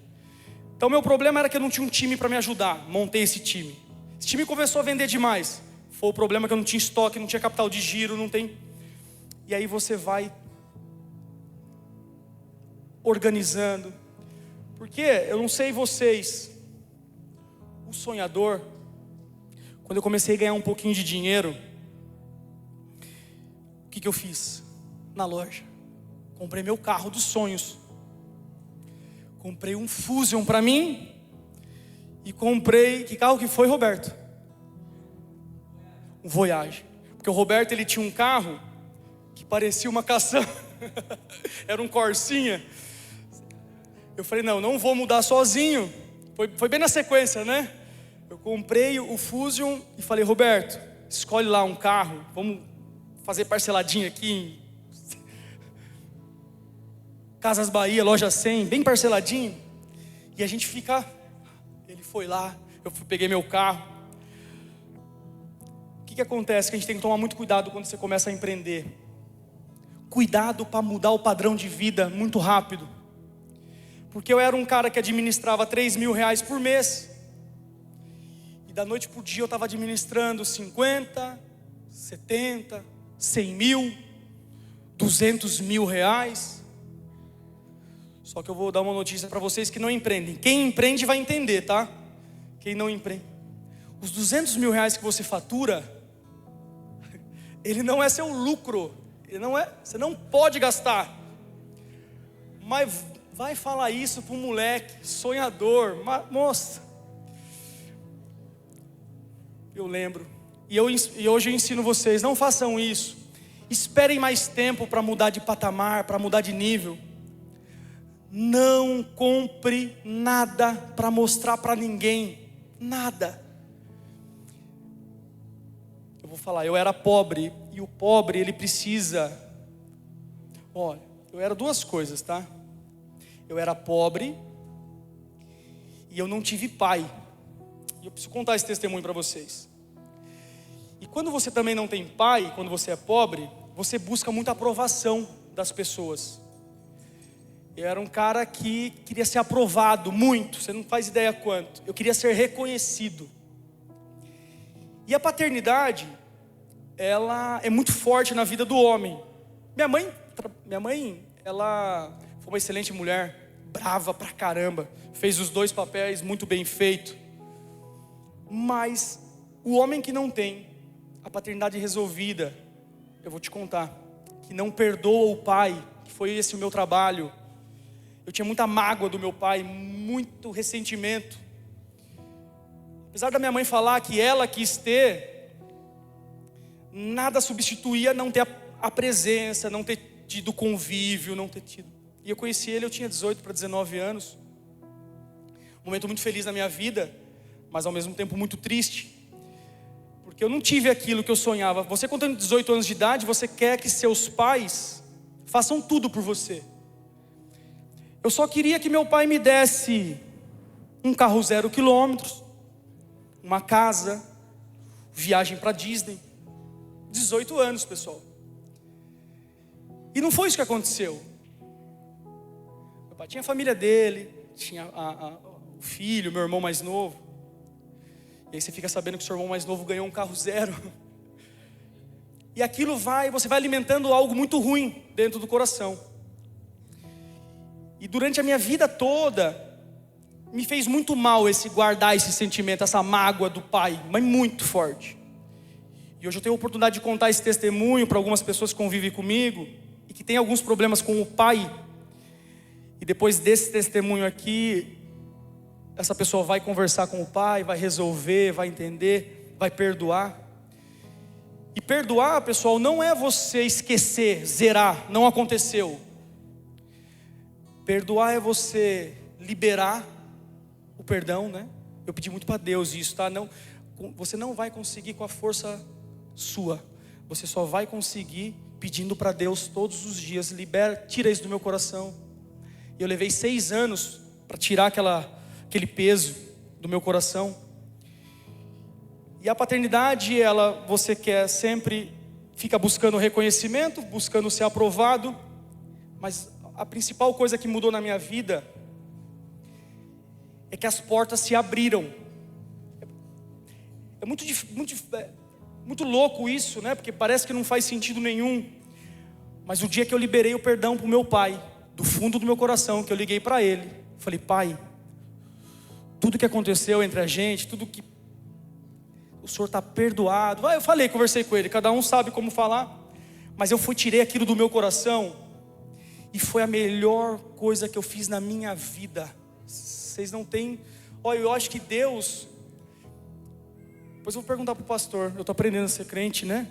S1: Então meu problema era que eu não tinha um time para me ajudar. Montei esse time. Esse time começou a vender demais. Foi o problema que eu não tinha estoque, não tinha capital de giro, não tem. E aí você vai organizando. Porque eu não sei vocês, o sonhador, quando eu comecei a ganhar um pouquinho de dinheiro, o que eu fiz? Na loja, comprei meu carro dos sonhos. Comprei um Fusion para mim. E comprei, que carro que foi, Roberto? Um Voyage. Porque o Roberto, ele tinha um carro que parecia uma caçamba. Era um Corsinha. Eu falei: não vou mudar sozinho. Foi bem na sequência, né? Eu comprei o Fusion e falei: Roberto, escolhe lá um carro, vamos fazer parceladinho aqui em Casas Bahia, loja 100, bem parceladinho. E a gente fica. Ele foi lá, peguei meu carro. O que acontece? Que a gente tem que tomar muito cuidado quando você começa a empreender. Cuidado para mudar o padrão de vida muito rápido. Porque eu era um cara que administrava 3 mil reais por mês. E da noite para o dia eu estava administrando 50, 70, 100 mil, 200 mil reais. Só que eu vou dar uma notícia para vocês que não empreendem. Quem empreende vai entender, tá? Quem não empreende. Os 200 mil reais que você fatura, ele não é seu lucro. Ele não é, você não pode gastar. Mas vai falar isso para um moleque sonhador, moça. Eu lembro. E hoje eu ensino vocês: não façam isso. Esperem mais tempo para mudar de patamar, para mudar de nível. Não compre nada para mostrar para ninguém. Nada. Eu vou falar, eu era pobre. E o pobre, ele precisa. Olha, eu era 2 coisas, tá? Eu era pobre e eu não tive pai. E eu preciso contar esse testemunho para vocês. E quando você também não tem pai, quando você é pobre, você busca muita aprovação das pessoas. Eu era um cara que queria ser aprovado muito, você não faz ideia quanto. Eu queria ser reconhecido. E a paternidade, ela é muito forte na vida do homem. Minha mãe, ela foi uma excelente mulher, brava pra caramba, fez os 2 papéis muito bem feito. Mas o homem que não tem a paternidade resolvida, eu vou te contar, que não perdoa o pai, que foi esse o meu trabalho. Eu tinha muita mágoa do meu pai, muito ressentimento. Apesar da minha mãe falar que ela quis ter, nada substituía não ter a presença, não ter tido convívio, não ter tido. E eu conheci ele, eu tinha 18 para 19 anos. Um momento muito feliz na minha vida, mas ao mesmo tempo muito triste. Porque eu não tive aquilo que eu sonhava. Você, quando tem 18 anos de idade, você quer que seus pais façam tudo por você. Eu só queria que meu pai me desse um carro 0 quilômetros, uma casa, viagem para Disney. 18 anos, pessoal. E não foi isso que aconteceu. Meu pai tinha a família dele, tinha o filho, meu irmão mais novo. E aí você fica sabendo que o seu irmão mais novo ganhou um carro 0. E aquilo você vai alimentando algo muito ruim dentro do coração. E durante a minha vida toda, me fez muito mal guardar esse sentimento, essa mágoa do pai, mas muito forte. E hoje eu tenho a oportunidade de contar esse testemunho para algumas pessoas que convivem comigo e que têm alguns problemas com o pai. E depois desse testemunho aqui, essa pessoa vai conversar com o pai, vai resolver, vai entender, vai perdoar. E perdoar, pessoal, não é você esquecer, zerar, não aconteceu. Perdoar é você liberar o perdão, né? Eu pedi muito para Deus isso, tá? Não, você não vai conseguir com a força sua. Você só vai conseguir pedindo para Deus todos os dias: tira isso do meu coração. E eu levei 6 anos para tirar aquele peso do meu coração. E a paternidade, você quer sempre, fica buscando reconhecimento, buscando ser aprovado. Mas a principal coisa que mudou na minha vida é que as portas se abriram. É muito louco isso, né? Porque parece que não faz sentido nenhum. Mas o dia que eu liberei o perdão para o meu pai, do fundo do meu coração, que eu liguei para ele, falei: pai, tudo que aconteceu entre a gente, tudo que o senhor está perdoado. Eu conversei com ele, cada um sabe como falar. Mas eu tirei aquilo do meu coração, e foi a melhor coisa que eu fiz na minha vida. Vocês não têm... Olha, eu acho que Deus... Depois eu vou perguntar para o pastor. Eu estou aprendendo a ser crente, né?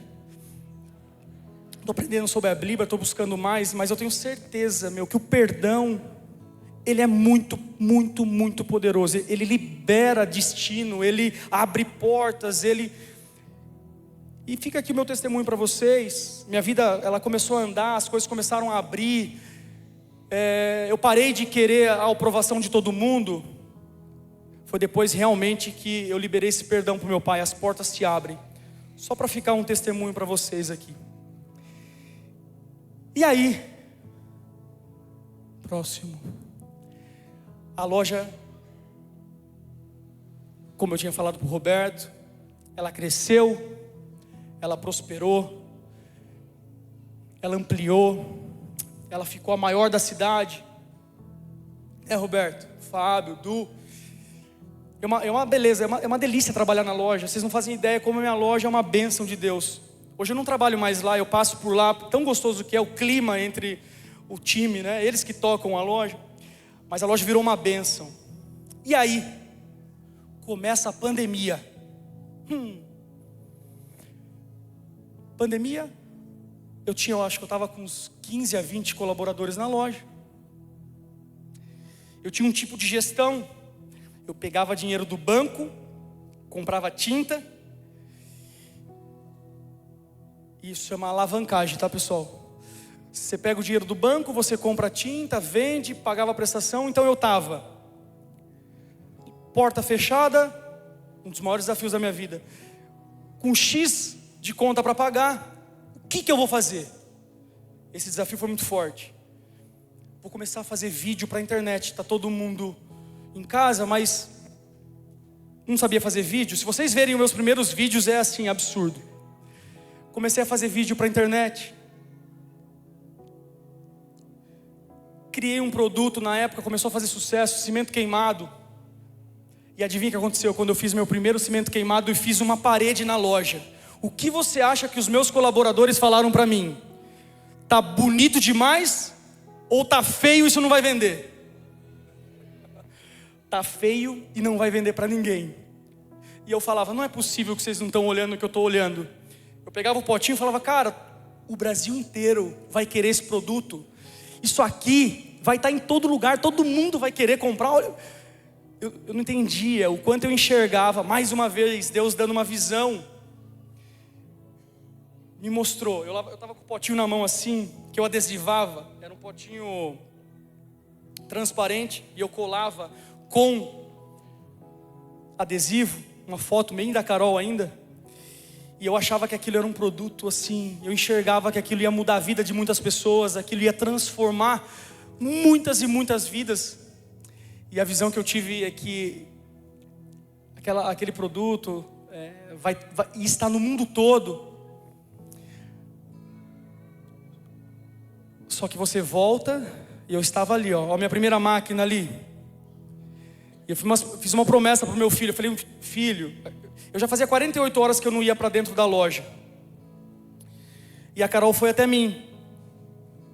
S1: Estou aprendendo sobre a Bíblia, estou buscando mais. Mas eu tenho certeza, que o perdão, ele é muito, muito, muito poderoso. Ele libera destino, ele abre portas, E fica aqui o meu testemunho para vocês. Minha vida, ela começou a andar, as coisas começaram a abrir. Eu parei de querer a aprovação de todo mundo. Foi depois realmente que eu liberei esse perdão para o meu pai. As portas se abrem. Só para ficar um testemunho para vocês aqui. E aí, próximo, a loja, como eu tinha falado para o Roberto, ela cresceu, ela prosperou, ela ampliou, ela ficou a maior da cidade. Roberto, Fábio, Du, é uma beleza, é uma delícia trabalhar na loja. Vocês não fazem ideia como a minha loja é uma bênção de Deus. Hoje eu não trabalho mais lá, eu passo por lá, tão gostoso que é o clima entre o time, né? Eles que tocam a loja. Mas a loja virou uma bênção. E aí, começa a pandemia. Pandemia, eu acho que eu estava com uns 15 a 20 colaboradores na loja. Eu tinha um tipo de gestão. Eu pegava dinheiro do banco, comprava tinta. Isso chama alavancagem, tá, pessoal? Você pega o dinheiro do banco, você compra tinta, vende, pagava a prestação. Então eu estava porta fechada, um dos maiores desafios da minha vida, com X de conta para pagar. O que eu vou fazer? Esse desafio foi muito forte. Vou começar a fazer vídeo para a internet. Está todo mundo em casa, mas não sabia fazer vídeo. Se vocês verem os meus primeiros vídeos, é assim, absurdo. Comecei a fazer vídeo para a internet. Criei um produto na época, começou a fazer sucesso, cimento queimado. E adivinha o que aconteceu quando eu fiz meu primeiro cimento queimado e fiz uma parede na loja? O que você acha que os meus colaboradores falaram para mim? Tá bonito demais ou tá feio e isso não vai vender? Tá feio e não vai vender para ninguém. E eu falava, não é possível que vocês não estão olhando o que eu estou olhando. Eu pegava o potinho e falava, cara, o Brasil inteiro vai querer esse produto. Isso aqui vai estar em todo lugar, todo mundo vai querer comprar. Olha, eu não entendia o quanto eu enxergava. Mais uma vez, Deus dando uma visão. Me mostrou, eu estava com o potinho na mão assim, que eu adesivava. Era um potinho transparente e eu colava com adesivo, uma foto bem da Carol ainda. E eu achava que aquilo era um produto assim, eu enxergava que aquilo ia mudar a vida de muitas pessoas, aquilo ia transformar muitas e muitas vidas. E a visão que eu tive é que aquele produto vai estar no mundo todo. Só que você volta, e eu estava ali, ó, a minha primeira máquina ali. E eu fiz uma promessa para o meu filho. Eu falei, filho, eu já fazia 48 horas que eu não ia para dentro da loja. E a Carol foi até mim.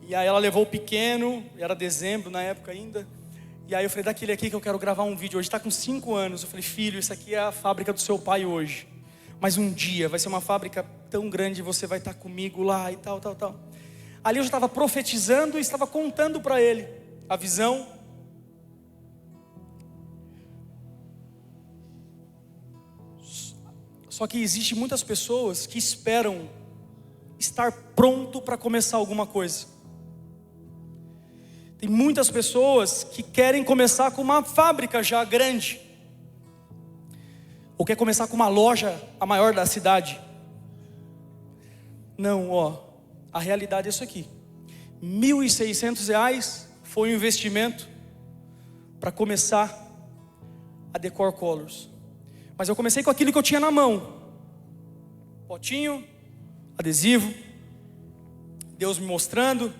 S1: E aí ela levou o pequeno, era dezembro na época ainda. E aí eu falei, daquele aqui que eu quero gravar um vídeo hoje. Está com 5 anos. Eu falei, filho, isso aqui é a fábrica do seu pai hoje. Mas um dia vai ser uma fábrica tão grande, você vai estar comigo lá e tal, tal, tal. Ali eu já estava profetizando e estava contando para ele a visão. Só que existe muitas pessoas que esperam estar pronto para começar alguma coisa. Tem muitas pessoas que querem começar com uma fábrica já grande, ou quer começar com uma loja a maior da cidade. Não, ó, a realidade é isso aqui. R$ 1.600 foi um investimento para começar a Decor Colors. Mas eu comecei com aquilo que eu tinha na mão. Potinho, adesivo, Deus me mostrando,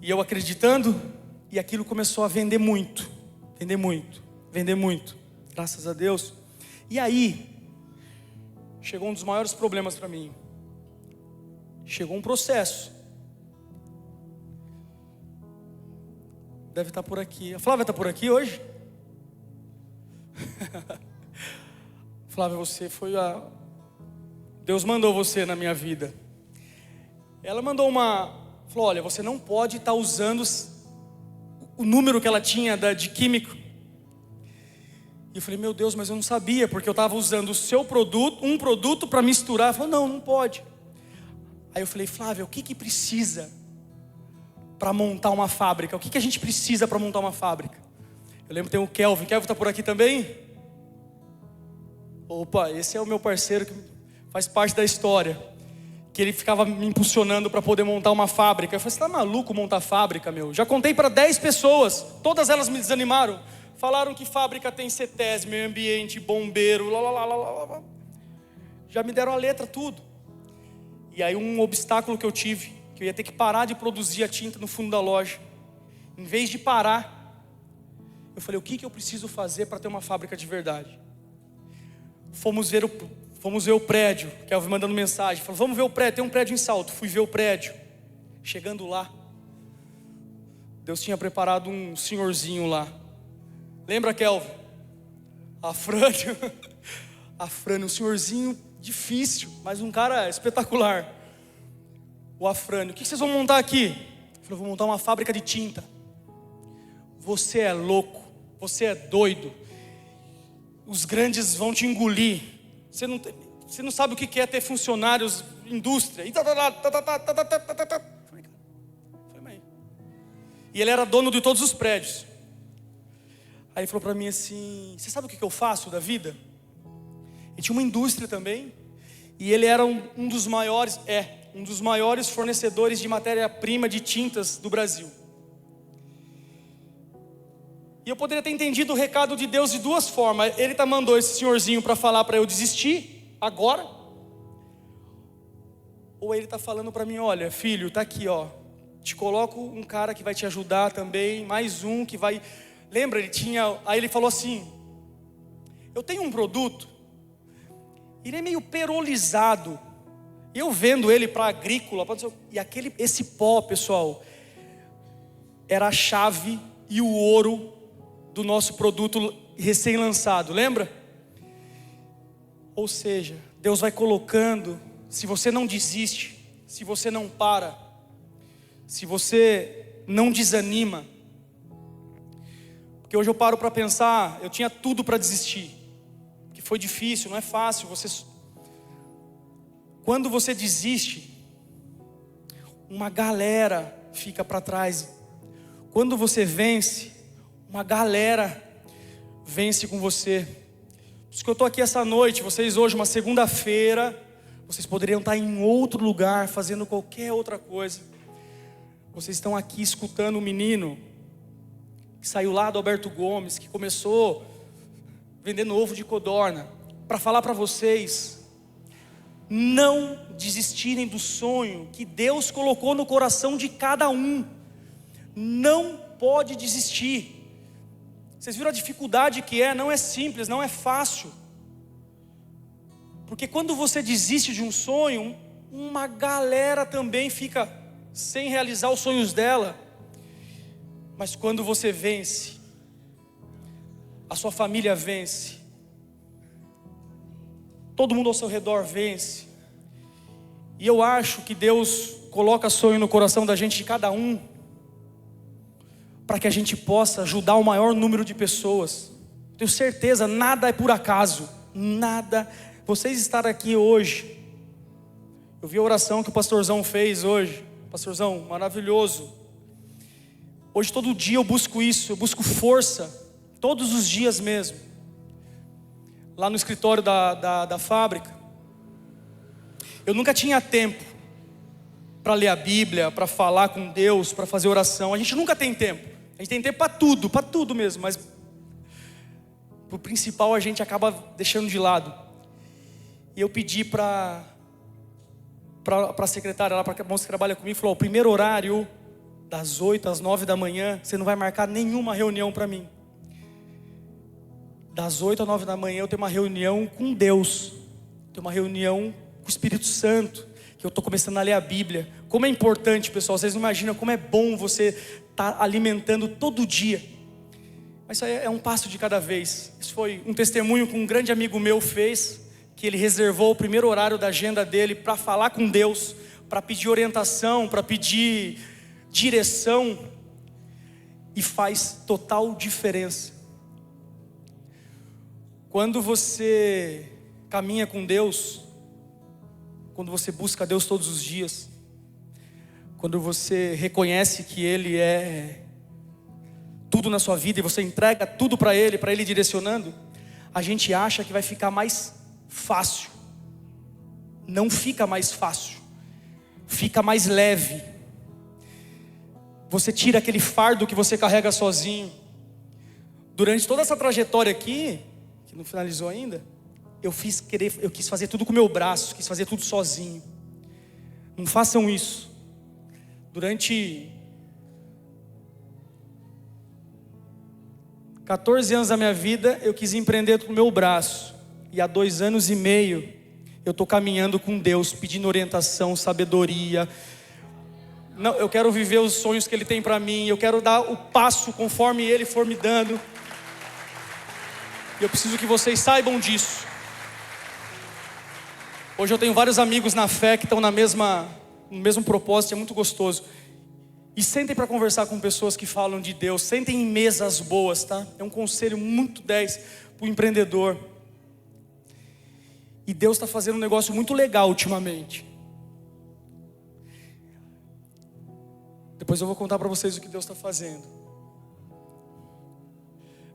S1: e eu acreditando, e aquilo começou a vender muito, vender muito, vender muito, graças a Deus. E aí, chegou um dos maiores problemas para mim. Chegou um processo. Deve estar por aqui. A Flávia está por aqui hoje? Flávia, você foi a... Deus mandou você na minha vida. Ela mandou falou, olha, você não pode estar usando o número que ela tinha de químico. E eu falei, meu Deus, mas eu não sabia, porque eu estava usando o seu produto, um produto para misturar. Ela falou, não pode. Aí eu falei, Flávia, o que precisa para montar uma fábrica? O que a gente precisa para montar uma fábrica? Eu lembro que tem o Kelvin. Kelvin está por aqui também? Opa, esse é o meu parceiro que faz parte da história. Que ele ficava me impulsionando para poder montar uma fábrica. Eu falei, você está maluco montar fábrica, meu? Já contei para 10 pessoas, todas elas me desanimaram. Falaram que fábrica tem CETES, meio ambiente, bombeiro, lá. Já me deram a letra, tudo. E aí um obstáculo que eu tive, que eu ia ter que parar de produzir a tinta no fundo da loja. Em vez de parar, eu falei, o que eu preciso fazer para ter uma fábrica de verdade? Fomos ver o prédio, que eu vi mandando mensagem. Falou, vamos ver o prédio, tem um prédio em Salto. Fui ver o prédio. Chegando lá, Deus tinha preparado um senhorzinho lá. Lembra, Kelvin? Afrânio, um senhorzinho difícil, mas um cara espetacular. O Afrânio, o que vocês vão montar aqui? Eu falei, vou montar uma fábrica de tinta. Você é louco, você é doido. Os grandes vão te engolir. Você não sabe o que é ter funcionários, indústria. E ele era dono de todos os prédios. Aí ele falou para mim assim, você sabe o que eu faço da vida? Ele tinha uma indústria também. E ele era um dos maiores fornecedores de matéria-prima de tintas do Brasil. E eu poderia ter entendido o recado de Deus de duas formas. Ele mandou esse senhorzinho para falar para eu desistir agora. Ou ele está falando para mim, olha filho, está aqui ó. Te coloco um cara que vai te ajudar também. Mais um que vai... Lembra, aí ele falou assim, eu tenho um produto, ele é meio perolizado. Eu vendo ele para agrícola, e esse pó, pessoal, era a chave e o ouro do nosso produto recém-lançado, lembra? Ou seja, Deus vai colocando, se você não desiste, se você não para, se você não desanima. Porque hoje eu paro para pensar, eu tinha tudo para desistir, que foi difícil, não é fácil. Quando você desiste, uma galera fica para trás. Quando você vence, uma galera vence com você. Por isso que eu estou aqui essa noite, vocês hoje, uma segunda-feira, vocês poderiam estar em outro lugar, fazendo qualquer outra coisa. Vocês estão aqui escutando um menino que saiu lá do Alberto Gomes, que começou vendendo ovo de codorna, para falar para vocês não desistirem do sonho que Deus colocou no coração de cada um. Não pode desistir. Vocês viram a dificuldade que é? Não é simples, não é fácil. Porque quando você desiste de um sonho, uma galera também fica sem realizar os sonhos dela. Mas quando você vence, a sua família vence, todo mundo ao seu redor vence. E eu acho que Deus coloca sonho no coração da gente, de cada um, para que a gente possa ajudar o maior número de pessoas. Tenho certeza, nada é por acaso. Nada. Vocês estarem aqui hoje, eu vi a oração que o pastorzão fez hoje. Pastorzão, maravilhoso. Hoje todo dia eu busco isso, eu busco força, todos os dias mesmo. Lá no escritório da fábrica, eu nunca tinha tempo para ler a Bíblia, para falar com Deus, para fazer oração. A gente nunca tem tempo. A gente tem tempo para tudo mesmo, mas o principal a gente acaba deixando de lado. E eu pedi para a secretária, para a moça que trabalha comigo, falou: o primeiro horário, das 8 às 9 da manhã, você não vai marcar nenhuma reunião para mim. Das 8 às 9 da manhã eu tenho uma reunião com Deus, tenho uma reunião com o Espírito Santo, que eu estou começando a ler a Bíblia. Como é importante, pessoal, vocês não imaginam como é bom você estar alimentando todo dia. Mas isso aí é um passo de cada vez. Isso foi um testemunho que um grande amigo meu fez, que ele reservou o primeiro horário da agenda dele para falar com Deus, para pedir orientação, para pedir direção, e faz total diferença. Quando você caminha com Deus, quando você busca Deus todos os dias, quando você reconhece que Ele é tudo na sua vida e você entrega tudo para Ele direcionando, a gente acha que vai ficar mais fácil. Não fica mais fácil, fica mais leve. Você tira aquele fardo que você carrega sozinho. Durante toda essa trajetória aqui, que não finalizou ainda, eu quis fazer tudo com o meu braço, quis fazer tudo sozinho. Não façam isso. Durante 14 anos da minha vida, eu quis empreender com o meu braço. E há 2 anos e meio, eu estou caminhando com Deus, pedindo orientação, sabedoria. Não, eu quero viver os sonhos que Ele tem para mim. Eu quero dar o passo conforme Ele for me dando. E eu preciso que vocês saibam disso. Hoje eu tenho vários amigos na fé que estão no mesmo propósito. É muito gostoso. E sentem para conversar com pessoas que falam de Deus. Sentem em mesas boas, tá? É um conselho muito 10 para o empreendedor. E Deus está fazendo um negócio muito legal ultimamente. Depois eu vou contar para vocês o que Deus está fazendo.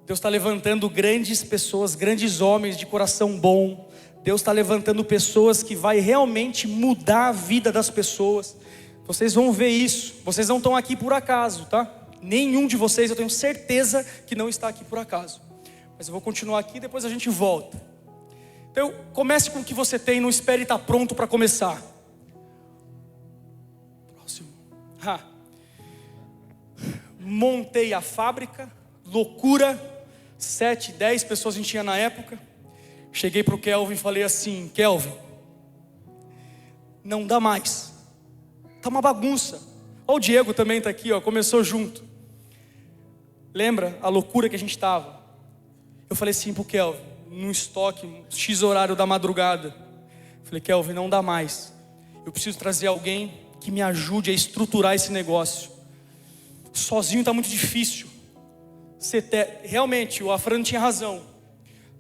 S1: Deus está levantando grandes pessoas, grandes homens de coração bom. Deus está levantando pessoas que vai realmente mudar a vida das pessoas. Vocês vão ver isso. Vocês não estão aqui por acaso, tá? Nenhum de vocês, eu tenho certeza que não está aqui por acaso. Mas eu vou continuar aqui e depois a gente volta. Então comece com o que você tem, não espere estar pronto para começar. Próximo. Montei a fábrica, loucura, 7, 10 pessoas a gente tinha na época. Cheguei para o Kelvin e falei assim: Kelvin, não dá mais, tá uma bagunça. Ó, o Diego também está aqui, ó, começou junto. Lembra a loucura que a gente estava? Eu falei assim para o Kelvin: num estoque, X horário da madrugada. Falei, Kelvin, não dá mais. Eu preciso trazer alguém que me ajude a estruturar esse negócio. Sozinho está muito difícil. Realmente, o Afrano tinha razão.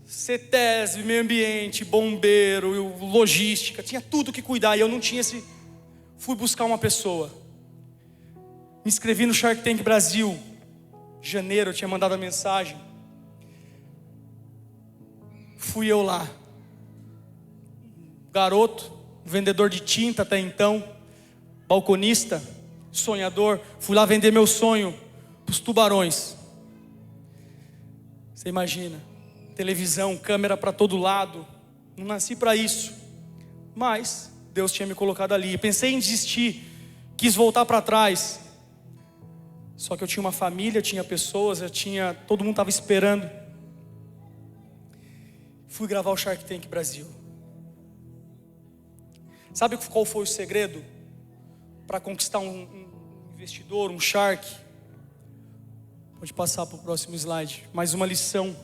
S1: CETESB, meio ambiente, bombeiro, logística, tinha tudo que cuidar. E eu não tinha esse... Fui buscar uma pessoa. Me inscrevi no Shark Tank Brasil. Em janeiro eu tinha mandado a mensagem. Fui eu lá. Garoto, vendedor de tinta até então, balconista, sonhador. Fui lá vender meu sonho para os tubarões. Você imagina, televisão, câmera para todo lado. Não nasci para isso, mas Deus tinha me colocado ali. Pensei em desistir, quis voltar para trás. Só que eu tinha uma família, tinha pessoas, todo mundo estava esperando. Fui gravar o Shark Tank Brasil. Sabe qual foi o segredo para conquistar um investidor, um Shark? Pode passar para o próximo slide. Mais uma lição.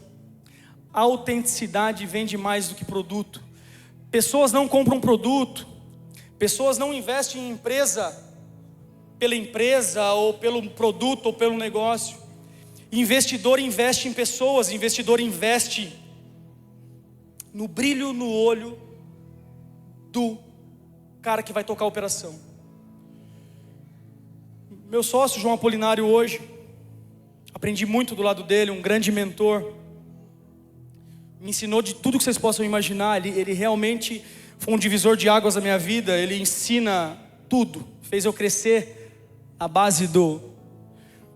S1: A autenticidade vende mais do que produto. Pessoas não compram produto. Pessoas não investem em empresa pela empresa, ou pelo produto, ou pelo negócio. Investidor investe em pessoas. Investidor investe no brilho no olho do cara que vai tocar a operação. Meu sócio João Apolinário hoje, aprendi muito do lado dele, um grande mentor. Me ensinou de tudo que vocês possam imaginar. Ele realmente foi um divisor de águas da minha vida. Ele ensina tudo. Fez eu crescer à base do...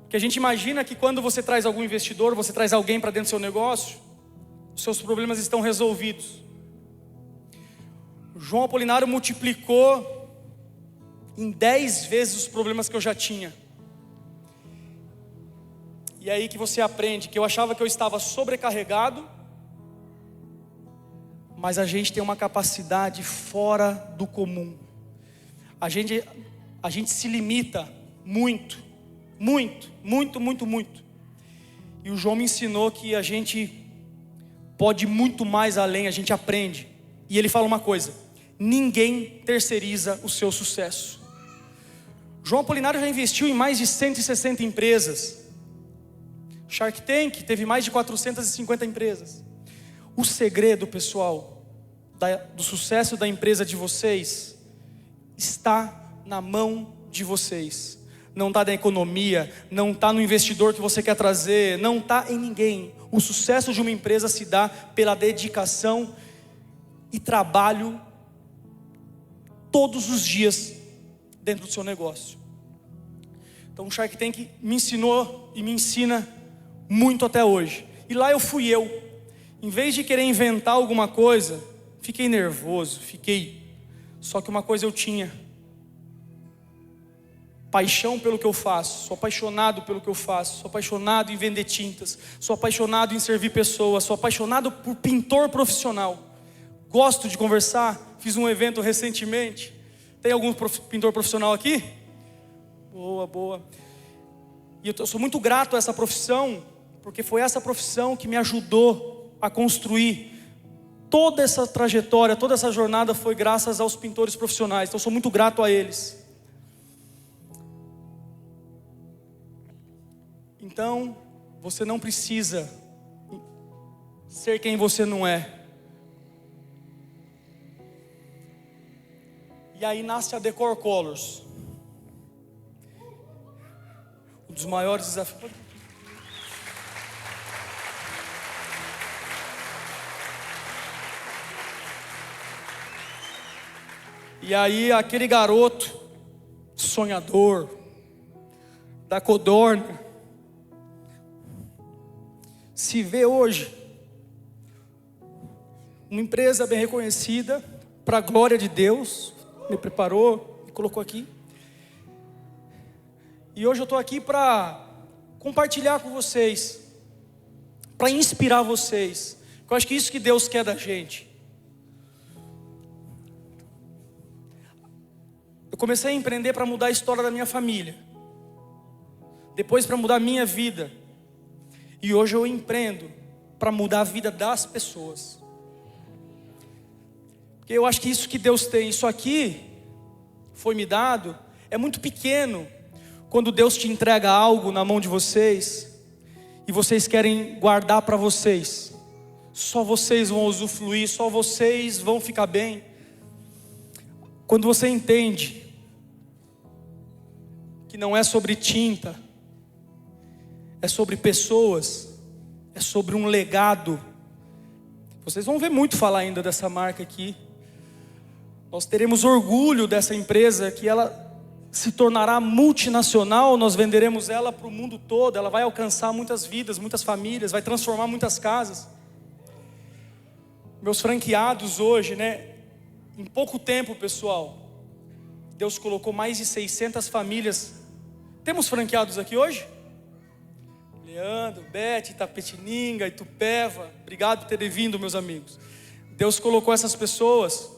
S1: Porque a gente imagina que quando você traz algum investidor, você traz alguém para dentro do seu negócio, os seus problemas estão resolvidos. O João Apolinário multiplicou em 10 vezes os problemas que eu já tinha. E é aí que você aprende que eu achava que eu estava sobrecarregado, mas a gente tem uma capacidade fora do comum. A gente se limita muito. E o João me ensinou que a gente pode ir muito mais além, a gente aprende. E ele fala uma coisa: ninguém terceiriza o seu sucesso. João Apolinário já investiu em mais de 160 empresas. Shark Tank teve mais de 450 empresas. O segredo, pessoal, do sucesso da empresa de vocês está na mão de vocês. Não está na economia, não está no investidor que você quer trazer, não está em ninguém. O sucesso de uma empresa se dá pela dedicação e trabalho todos os dias dentro do seu negócio. Então o Shark Tank me ensinou e me ensina muito até hoje. E lá fui eu. Em vez de querer inventar alguma coisa, fiquei nervoso, Só que uma coisa eu tinha: paixão pelo que eu faço. Sou apaixonado pelo que eu faço. Sou apaixonado em vender tintas. Sou apaixonado em servir pessoas. Sou apaixonado por pintor profissional. Gosto de conversar. Fiz um evento recentemente. Tem algum pintor profissional aqui? Boa. E eu sou muito grato a essa profissão, porque foi essa profissão que me ajudou a construir toda essa trajetória, toda essa jornada foi graças aos pintores profissionais. Então eu sou muito grato a eles. Então, você não precisa ser quem você não é. E aí nasce a Decor Colors. Um dos maiores desafios. E aí aquele garoto sonhador da Codorna se vê hoje uma empresa bem reconhecida, para a glória de Deus, me preparou, me colocou aqui. E hoje eu estou aqui para compartilhar com vocês, para inspirar vocês. Eu acho que isso que Deus quer da gente. Eu comecei a empreender para mudar a história da minha família, depois para mudar a minha vida. E hoje eu empreendo para mudar a vida das pessoas. Porque eu acho que isso que Deus tem, isso aqui foi me dado, é muito pequeno. Quando Deus te entrega algo na mão de vocês e vocês querem guardar para vocês, só vocês vão usufruir, só vocês vão ficar bem. Quando você entende que não é sobre tinta, é sobre pessoas, é sobre um legado. Vocês vão ver muito falar ainda dessa marca aqui. Nós teremos orgulho dessa empresa, que ela se tornará multinacional. Nós venderemos ela para o mundo todo. Ela vai alcançar muitas vidas, muitas famílias, vai transformar muitas casas. Meus franqueados hoje, em pouco tempo, pessoal, Deus colocou mais de 600 famílias. Temos franqueados aqui hoje? Leandro, Beth, Itapetininga, Itupeva. Obrigado por terem vindo, meus amigos. Deus colocou essas pessoas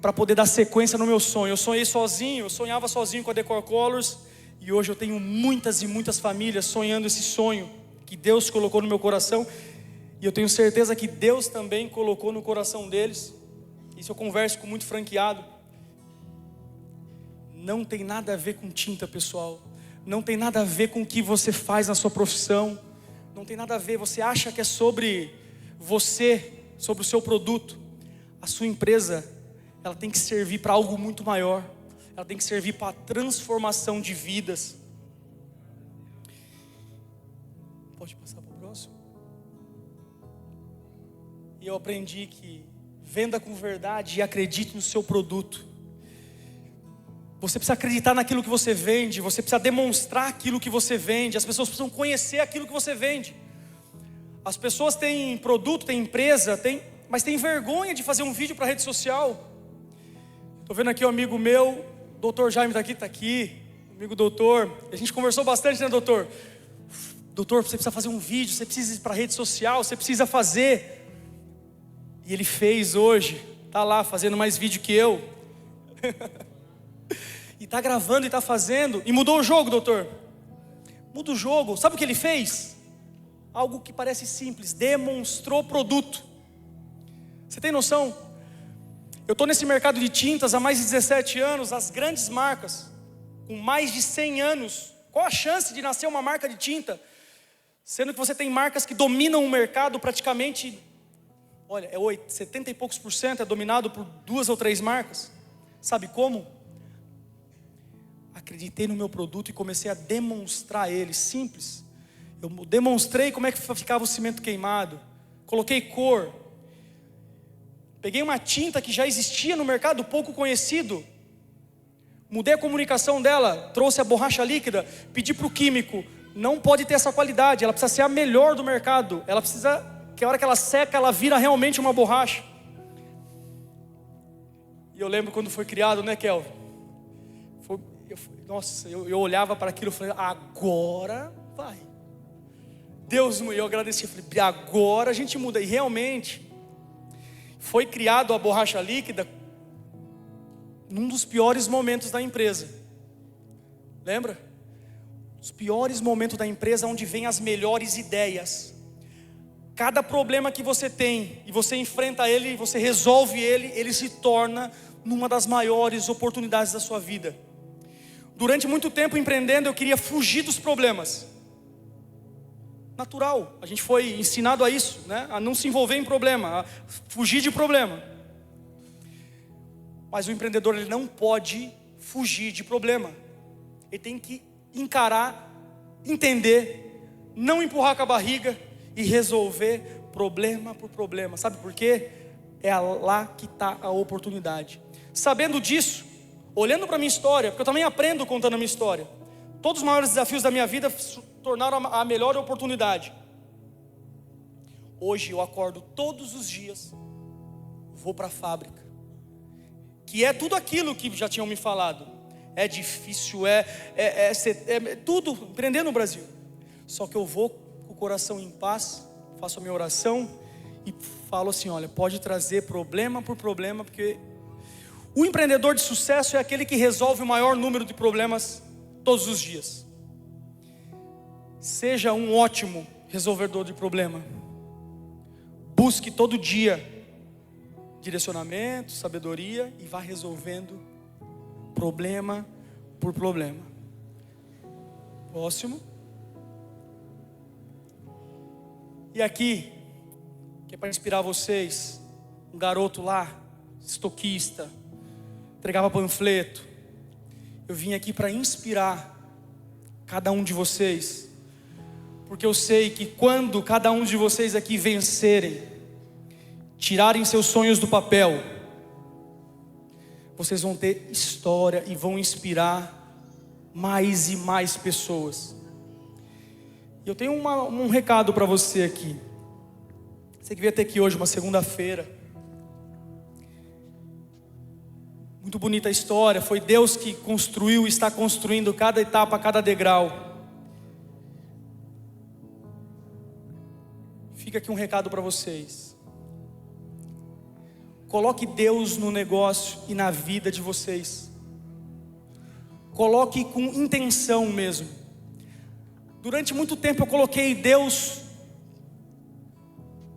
S1: para poder dar sequência no meu sonho. Eu sonhei sozinho, eu sonhava sozinho com a Decor Colors, e hoje eu tenho muitas e muitas famílias sonhando esse sonho que Deus colocou no meu coração, e eu tenho certeza que Deus também colocou no coração deles. Isso eu converso com muito franqueado. Não tem nada a ver com tinta, pessoal. Não tem nada a ver com o que você faz na sua profissão. Não tem nada a ver. Você acha que é sobre você, sobre o seu produto. A sua empresa, ela tem que servir para algo muito maior. Ela tem que servir para a transformação de vidas. Pode passar para o próximo? E eu aprendi que venda com verdade e acredite no seu produto. Você precisa acreditar naquilo que você vende. Você precisa demonstrar aquilo que você vende. As pessoas precisam conhecer aquilo que você vende. As pessoas têm produto, têm empresa, mas têm vergonha de fazer um vídeo para a rede social. Estou vendo aqui um amigo meu, doutor Jaime está aqui, amigo doutor. A gente conversou bastante, né, doutor? Doutor, você precisa fazer um vídeo, você precisa ir para a rede social, você precisa fazer. E ele fez hoje, está lá fazendo mais vídeo que eu. E está gravando e está fazendo. E mudou o jogo, doutor. Muda o jogo. Sabe o que ele fez? Algo que parece simples. Demonstrou produto. Você tem noção? Eu estou nesse mercado de tintas há mais de 17 anos. As grandes marcas, com mais de 100 anos. Qual a chance de nascer uma marca de tinta? Sendo que você tem marcas que dominam o mercado praticamente. Olha, 70 e poucos % é dominado por 2 ou 3 marcas. Sabe como? Acreditei no meu produto e comecei a demonstrar ele. Simples. Eu demonstrei como é que ficava o cimento queimado. Coloquei cor. Peguei uma tinta que já existia no mercado, pouco conhecido. Mudei a comunicação dela. Trouxe a borracha líquida. Pedi para o químico. Não pode ter essa qualidade. Ela precisa ser a melhor do mercado. Ela precisa, que a hora que ela seca, ela vira realmente uma borracha. E eu lembro quando foi criado, né, Kelvin? Eu olhava para aquilo e falei, agora vai. Deus, eu agradeci, eu falei, agora a gente muda. E realmente, foi criado a borracha líquida num dos piores momentos da empresa. Lembra? Os piores momentos da empresa, onde vem as melhores ideias. Cada problema que você tem, e você enfrenta ele, e você resolve ele, ele se torna numa das maiores oportunidades da sua vida. Durante muito tempo empreendendo, eu queria fugir dos problemas. Natural, a gente foi ensinado a isso, né? A não se envolver em problema, a fugir de problema. Mas o empreendedor, ele não pode fugir de problema. Ele tem que encarar, entender, não empurrar com a barriga e resolver problema por problema. Sabe por quê? É lá que está a oportunidade. Sabendo disso, olhando para a minha história, porque eu também aprendo contando a minha história. Todos os maiores desafios da minha vida tornaram a melhor oportunidade. Hoje eu acordo todos os dias, vou para a fábrica, que é tudo aquilo que já tinham me falado. É difícil, é tudo empreender no Brasil. Só que eu vou com o coração em paz, faço a minha oração e falo assim, olha, pode trazer problema por problema, porque o empreendedor de sucesso é aquele que resolve o maior número de problemas todos os dias. Seja um ótimo resolvedor de problema. busque todo dia direcionamento, sabedoria e vá resolvendo problema por problema. Próximo. E aqui, que é para inspirar vocês, um garoto lá, estoquista, entregava panfleto. Eu vim aqui para inspirar cada um de vocês, porque eu sei que quando cada um de vocês aqui vencerem, tirarem seus sonhos do papel, vocês vão ter história e vão inspirar mais e mais pessoas. E eu tenho um recado para você aqui. Você que veio até aqui hoje, uma segunda-feira. Muito bonita a história. Foi Deus que construiu e está construindo cada etapa, cada degrau. Fica aqui um recado para vocês. Coloque Deus no negócio e na vida de vocês. Coloque com intenção mesmo. Durante muito tempo eu coloquei Deus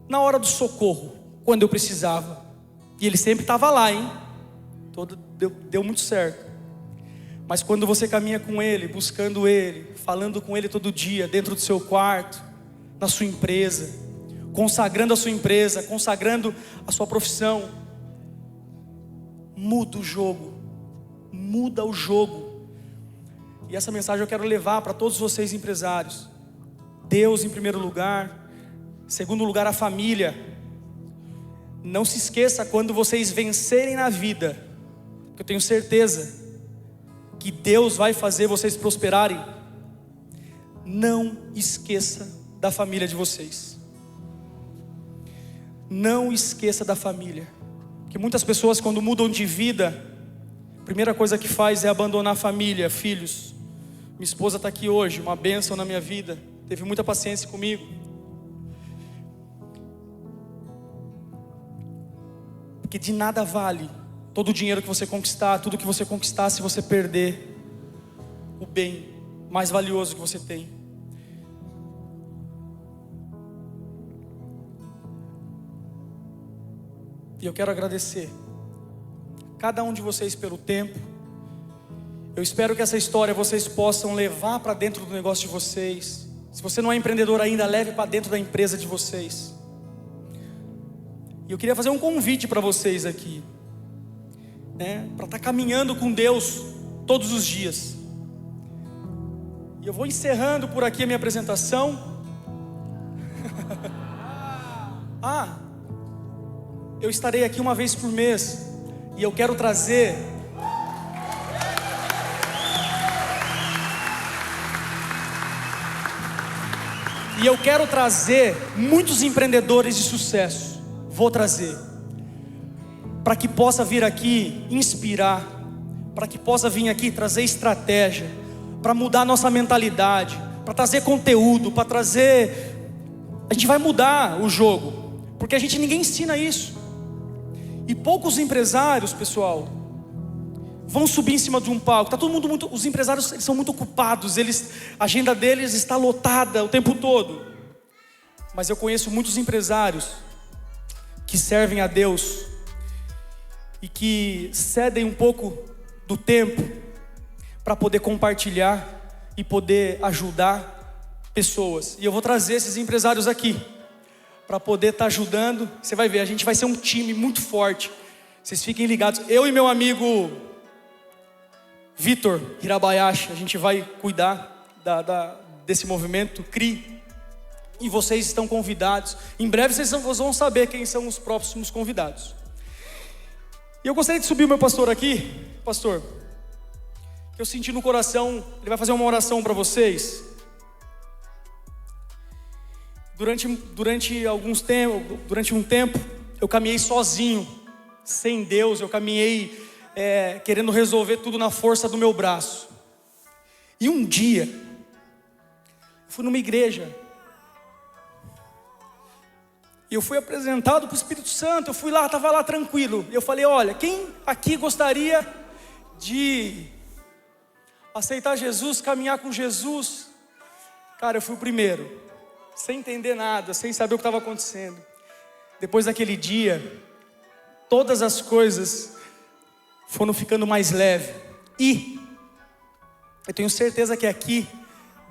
S1: na hora do socorro, quando eu precisava. E Ele sempre estava lá, hein? Deu muito certo. Mas quando você caminha com Ele, buscando Ele, falando com Ele todo dia, dentro do seu quarto, na sua empresa, consagrando a sua empresa, consagrando a sua profissão, muda o jogo. Muda o jogo. E essa mensagem eu quero levar para todos vocês empresários. Deus em primeiro lugar. Segundo lugar, a família. Não se esqueça, quando vocês vencerem na vida, porque eu tenho certeza que Deus vai fazer vocês prosperarem, não esqueça da família de vocês. Não esqueça da família. Porque muitas pessoas, quando mudam de vida, a primeira coisa que faz é abandonar a família, filhos. Minha esposa está aqui hoje, uma bênção na minha vida, teve muita paciência comigo. Porque de nada vale todo o dinheiro que você conquistar, tudo que você conquistar, se você perder o bem mais valioso que você tem. E eu quero agradecer cada um de vocês pelo tempo. Eu espero que essa história vocês possam levar para dentro do negócio de vocês. Se você não é empreendedor ainda, leve para dentro da empresa de vocês. E eu queria fazer um convite para vocês aqui, né? Para estar caminhando com Deus todos os dias. E eu vou encerrando por aqui a minha apresentação. Eu estarei aqui uma vez por mês. E eu quero trazer muitos empreendedores de sucesso. Vou trazer para que possa vir aqui inspirar, para que possa vir aqui trazer estratégia, para mudar nossa mentalidade, para trazer conteúdo, para trazer. A gente vai mudar o jogo, porque ninguém ensina isso. E poucos empresários, pessoal, vão subir em cima de um palco. Tá todo mundo os empresários, eles são muito ocupados, a agenda deles está lotada o tempo todo. Mas eu conheço muitos empresários que servem a Deus e que cedem um pouco do tempo para poder compartilhar e poder ajudar pessoas. E eu vou trazer esses empresários aqui para poder estar ajudando. Você vai ver, a gente vai ser um time muito forte. Vocês fiquem ligados. Eu e meu amigo Vitor Hirabayashi, a gente vai cuidar desse movimento CRI. E vocês estão convidados. Em breve vocês vão saber quem são os próximos convidados. E eu gostaria de subir o meu pastor aqui. Pastor, que eu senti no coração, ele vai fazer uma oração para vocês. Durante um tempo, eu caminhei sozinho, sem Deus. Eu caminhei querendo resolver tudo na força do meu braço. E um dia, eu fui numa igreja, e eu fui apresentado para o Espírito Santo. Eu fui lá, estava lá tranquilo. Eu falei, olha, quem aqui gostaria de aceitar Jesus, caminhar com Jesus? Cara, eu fui o primeiro, sem entender nada, sem saber o que estava acontecendo. depois daquele dia, todas as coisas foram ficando mais leves. E eu tenho certeza que aqui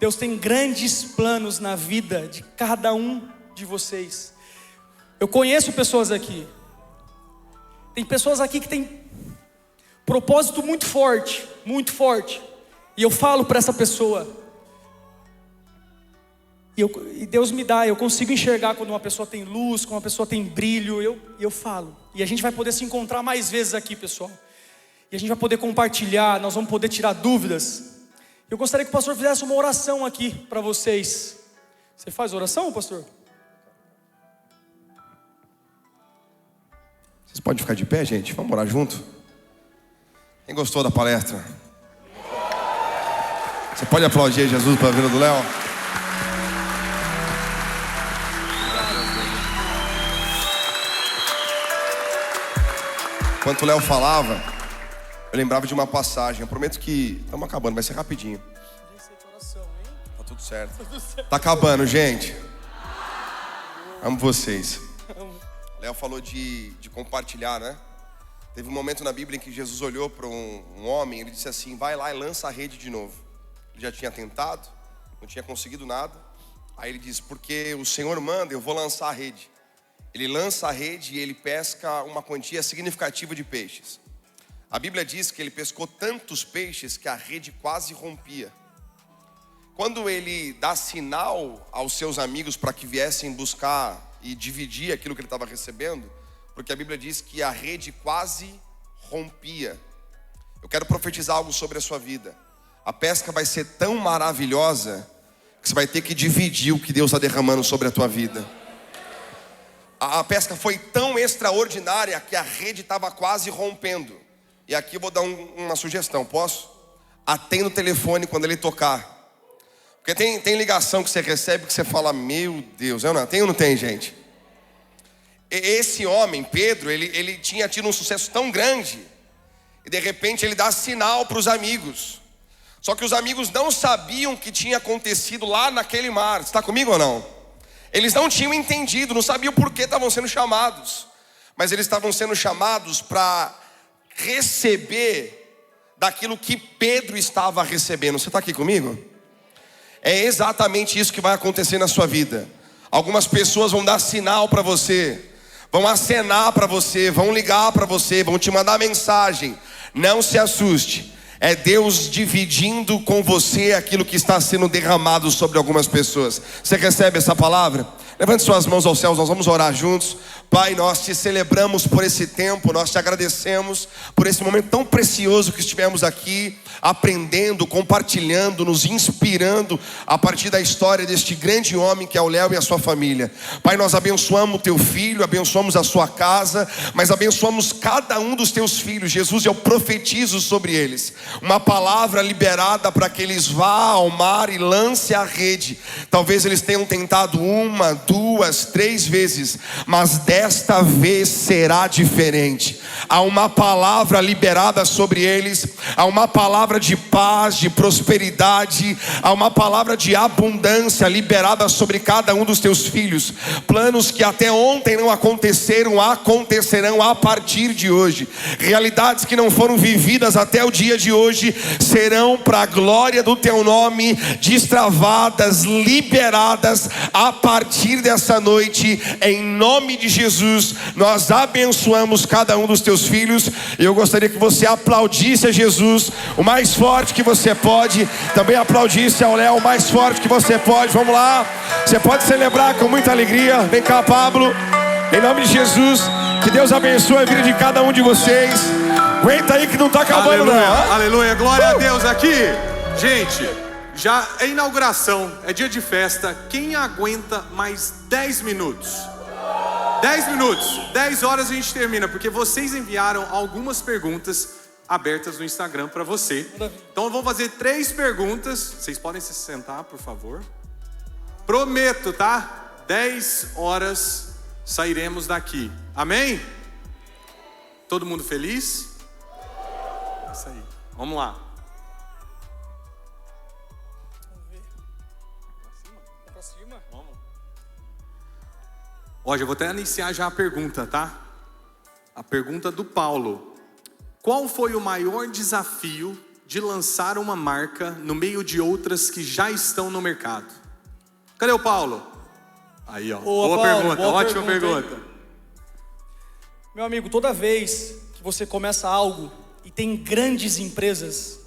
S1: Deus tem grandes planos na vida de cada um de vocês. Eu conheço pessoas aqui. Tem pessoas aqui que têm propósito muito forte, muito forte. E eu falo para essa pessoa. E Deus me dá, eu consigo enxergar quando uma pessoa tem luz, quando uma pessoa tem brilho, eu falo. E a gente vai poder se encontrar mais vezes aqui, pessoal. E a gente vai poder compartilhar, nós vamos poder tirar dúvidas. Eu gostaria que o pastor fizesse uma oração aqui para vocês. Você faz oração, pastor?
S2: Vocês podem ficar de pé, gente? Vamos orar junto? Quem gostou da palestra? Você pode aplaudir Jesus pela vida do Léo? Enquanto o Léo falava, eu lembrava de uma passagem. Eu prometo que estamos acabando, vai ser rapidinho. Tá tudo certo. Tá acabando, gente. Amo vocês. O Léo falou de compartilhar, né? Teve um momento na Bíblia em que Jesus olhou para um homem. Ele disse assim: vai lá e lança a rede de novo. Ele já tinha tentado, não tinha conseguido nada. Aí ele diz: porque o Senhor manda, eu vou lançar a rede. Ele lança a rede e ele pesca uma quantia significativa de peixes. A Bíblia diz que ele pescou tantos peixes que a rede quase rompia. Quando ele dá sinal aos seus amigos para que viessem buscar e dividir aquilo que ele estava recebendo, porque a Bíblia diz que a rede quase rompia. Eu quero profetizar algo sobre a sua vida. A pesca vai ser tão maravilhosa que você vai ter que dividir o que Deus está derramando sobre a tua vida. A pesca foi tão extraordinária que a rede estava quase rompendo. E aqui eu vou dar uma sugestão, posso? Atenda o telefone quando ele tocar. Porque tem ligação que você recebe que você fala: meu Deus, eu não tem ou não tem, gente? Esse homem, Pedro, ele tinha tido um sucesso tão grande. E de repente ele dá sinal para os amigos. Só que os amigos não sabiam o que tinha acontecido lá naquele mar. Você está comigo ou não? Eles não tinham entendido, não sabiam por que estavam sendo chamados. Mas eles estavam sendo chamados para receber daquilo que Pedro estava recebendo. Você está aqui comigo? É exatamente isso que vai acontecer na sua vida. Algumas pessoas vão dar sinal para você, vão acenar para você, vão ligar para você, vão te mandar mensagem. Não se assuste. É Deus dividindo com você aquilo que está sendo derramado sobre algumas pessoas. Você recebe essa palavra? Levante suas mãos aos céus, nós vamos orar juntos. Pai, nós te celebramos por esse tempo, nós te agradecemos por esse momento tão precioso que estivemos aqui, aprendendo, compartilhando, nos inspirando a partir da história deste grande homem que é o Léo e a sua família. Pai, nós abençoamos o teu filho, abençoamos a sua casa, mas abençoamos cada um dos teus filhos. Jesus, eu profetizo sobre eles uma palavra liberada para que eles vá ao mar e lance a rede. Talvez eles tenham tentado 1, 2, 3 vezes, mas desta vez será diferente. Há uma palavra liberada sobre eles, há uma palavra de paz, de prosperidade, há uma palavra de abundância liberada sobre cada um dos teus filhos. Planos que até ontem não aconteceram, acontecerão a partir de hoje. Realidades que não foram vividas até o dia de hoje serão para a glória do teu nome, destravadas, liberadas a partir dessa noite, em nome de Jesus. Nós abençoamos cada um dos teus filhos. Eu gostaria que você aplaudisse a Jesus o mais forte que você pode. Também aplaudisse ao Léo o mais forte que você pode. Vamos lá, você pode celebrar com muita alegria. Vem cá, Pablo, em nome de Jesus. Que Deus abençoe a vida de cada um de vocês. Aguenta aí que não está acabando.
S3: Aleluia,
S2: não.
S3: aleluia, glória a Deus aqui. Gente, já é inauguração, é dia de festa. Quem aguenta mais 10 minutos? 10 minutos, 10 horas a gente termina, porque vocês enviaram algumas perguntas abertas no Instagram para você. Então eu vou fazer 3 perguntas. Vocês podem se sentar, por favor. Prometo, tá? 10 horas sairemos daqui. Amém? Todo mundo feliz? Isso aí. Vamos lá.
S1: Pra cima?
S3: Vamos. Ó, já vou até iniciar já a pergunta, tá? A pergunta do Paulo. Qual foi o maior desafio de lançar uma marca no meio de outras que já estão no mercado? Cadê o Paulo? Aí, ó. Boa pergunta, ótima pergunta.
S1: Meu amigo, toda vez que você começa algo e tem grandes empresas,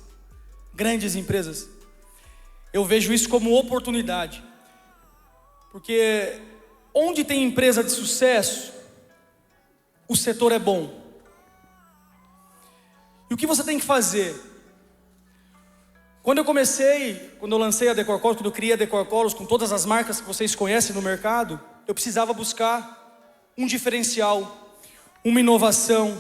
S1: eu vejo isso como oportunidade. Porque onde tem empresa de sucesso, o setor é bom. E o que você tem que fazer? Quando eu lancei a Decor Colors, quando eu criei a Decor Colors, com todas as marcas que vocês conhecem no mercado, eu precisava buscar um diferencial, uma inovação.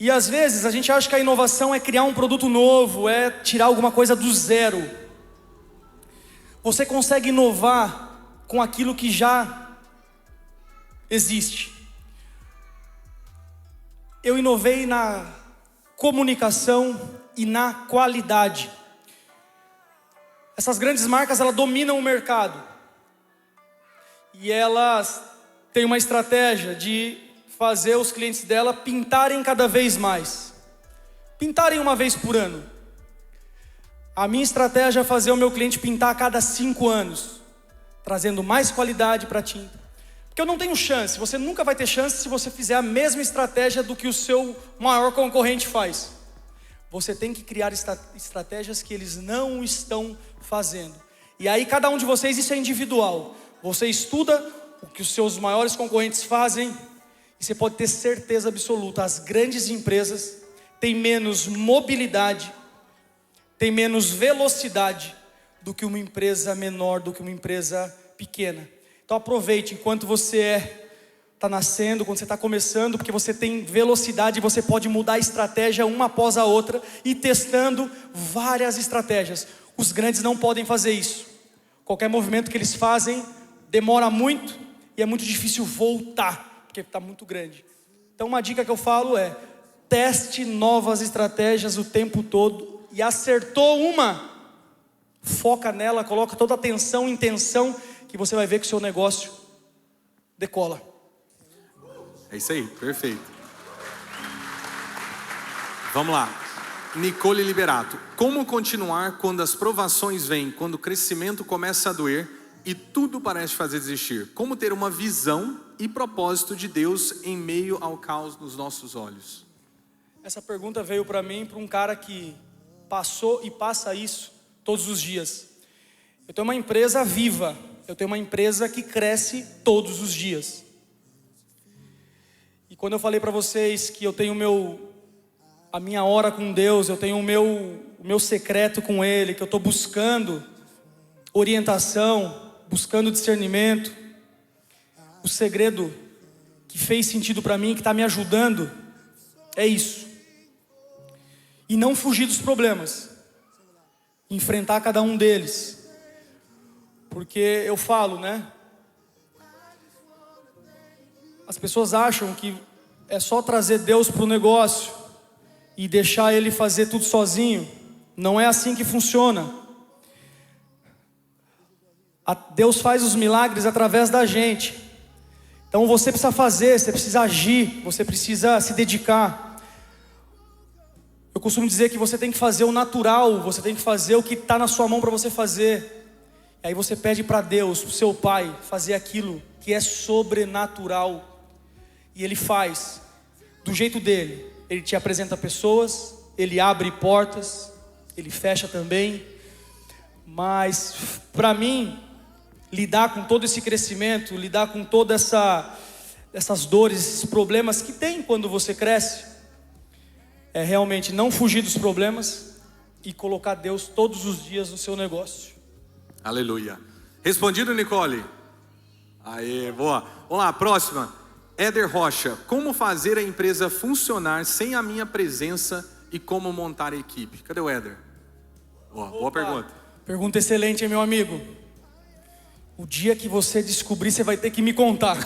S1: E às vezes a gente acha que a inovação é criar um produto novo, é tirar alguma coisa do zero. Você consegue inovar com aquilo que já existe. Eu inovei na comunicação e na qualidade. Essas grandes marcas, elas dominam o mercado. E elas têm uma estratégia de fazer os clientes dela pintarem cada vez mais. Pintarem uma vez por ano. A minha estratégia é fazer o meu cliente pintar a cada 5 anos. Trazendo mais qualidade para a tinta. Porque eu não tenho chance, você nunca vai ter chance se você fizer a mesma estratégia do que o seu maior concorrente faz. Você tem que criar estratégias que eles não estão fazendo. E aí cada um de vocês, isso é individual. Você estuda o que os seus maiores concorrentes fazem e você pode ter certeza absoluta, as grandes empresas têm menos mobilidade, têm menos velocidade do que uma empresa menor, do que uma empresa pequena. Então aproveite enquanto você está nascendo, quando você está começando, porque você tem velocidade, você pode mudar a estratégia uma após a outra e testando várias estratégias. Os grandes não podem fazer isso. Qualquer movimento que eles fazem demora muito e é muito difícil voltar, porque está muito grande. Então uma dica que eu falo é: teste novas estratégias o tempo todo e acertou uma, foca nela, coloca toda a atenção, intenção, que você vai ver que o seu negócio decola.
S3: É isso aí, perfeito. Vamos lá. Nicole Liberato. Como continuar quando as provações vêm, quando o crescimento começa a doer e tudo parece fazer desistir? Como ter uma visão e propósito de Deus em meio ao caos nos nossos olhos?
S1: Essa pergunta veio para mim, para um cara que passou e passa isso todos os dias. Eu tenho uma empresa viva. Eu tenho uma empresa que cresce todos os dias. E quando eu falei para vocês que eu tenho a minha hora com Deus, eu tenho o meu secreto com Ele, que eu estou buscando orientação, buscando discernimento, o segredo que fez sentido para mim, que está me ajudando, é isso. E não fugir dos problemas, enfrentar cada um deles. Porque eu falo, né? As pessoas acham que é só trazer Deus para o negócio e deixar Ele fazer tudo sozinho. Não é assim que funciona. Deus faz os milagres através da gente. Então você precisa fazer, você precisa agir, você precisa se dedicar. Eu costumo dizer que você tem que fazer o natural, você tem que fazer o que está na sua mão para você fazer. Aí você pede para Deus, para o seu Pai, fazer aquilo que é sobrenatural. E Ele faz do jeito dele. Ele te apresenta pessoas, Ele abre portas, Ele fecha também. Mas para mim, lidar com todo esse crescimento, lidar com todas essas dores, esses problemas que tem quando você cresce, é realmente não fugir dos problemas e colocar Deus todos os dias no seu negócio.
S3: Aleluia. Respondido, Nicole? Aê, boa. Vamos lá, próxima. Éder Rocha. Como fazer a empresa funcionar sem a minha presença e como montar a equipe? Cadê o Éder? Boa pergunta.
S1: Pergunta excelente, hein, meu amigo? O dia que você descobrir, você vai ter que me contar.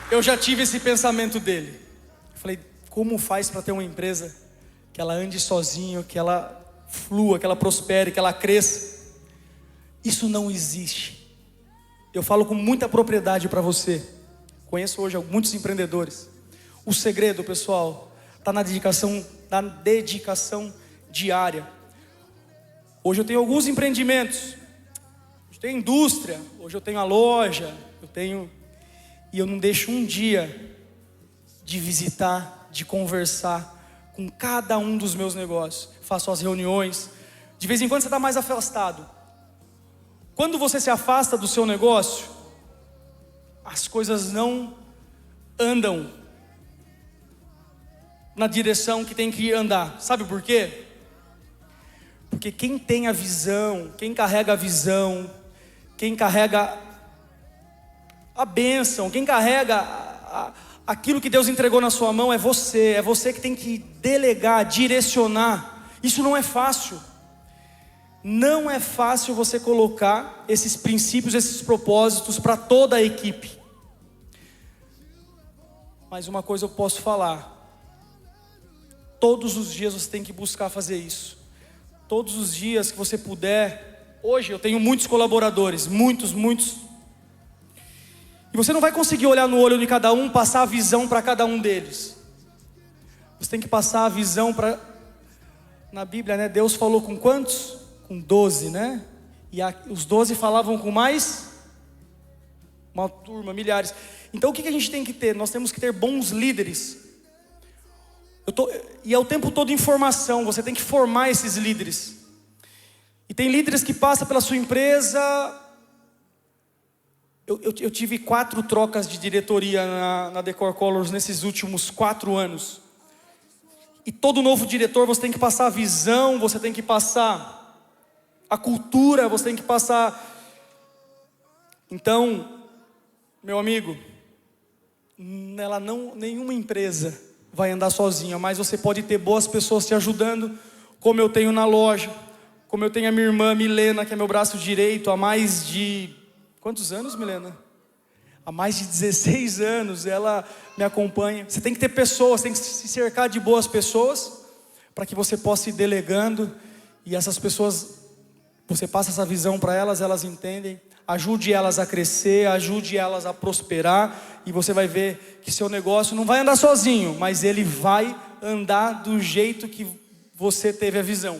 S1: Eu já tive esse pensamento dele. Eu falei, como faz para ter uma empresa que ela ande sozinho, que ela flua, que ela prospere, que ela cresça. Isso não existe. Eu falo com muita propriedade para você. Conheço hoje muitos empreendedores. O segredo, pessoal, está na dedicação diária. Hoje eu tenho alguns empreendimentos. Hoje eu tenho indústria, hoje eu tenho a loja, e eu não deixo um dia de visitar, de conversar com cada um dos meus negócios. Faço as reuniões. De vez em quando você está mais afastado. Quando você se afasta do seu negócio, as coisas não andam na direção que tem que andar. Sabe por quê? Porque quem tem a visão, quem carrega a visão, quem carrega a bênção, quem carrega aquilo que Deus entregou na sua mão é você. É você que tem que delegar, direcionar. Isso não é fácil. Não é fácil você colocar esses princípios, esses propósitos para toda a equipe. Mas uma coisa eu posso falar: todos os dias você tem que buscar fazer isso. Todos os dias que você puder. Hoje eu tenho muitos colaboradores, muitos. E você não vai conseguir olhar no olho de cada um, passar a visão para cada um deles. Você tem que passar a visão para... Na Bíblia, né? Deus falou com quantos? Com 12, né? E os 12 falavam com mais? Uma turma, milhares. Então o que a gente tem que ter? Nós temos que ter bons líderes. E é o tempo todo informação. Você tem que formar esses líderes. E tem líderes que passam pela sua empresa. Eu tive 4 trocas de diretoria na Decor Colors nesses últimos 4 anos. E todo novo diretor você tem que passar a visão, você tem que passar a cultura, você tem que passar. Então, meu amigo, nenhuma empresa vai andar sozinha, mas você pode ter boas pessoas te ajudando, como eu tenho na loja, como eu tenho a minha irmã Milena, que é meu braço direito, há mais de... Quantos anos, Milena? Há mais de 16 anos ela me acompanha. Você tem que ter pessoas, tem que se cercar de boas pessoas, para que você possa ir delegando, e essas pessoas, você passa essa visão para elas, elas entendem. Ajude elas a crescer, ajude elas a prosperar, e você vai ver que seu negócio não vai andar sozinho, mas ele vai andar do jeito que você teve a visão.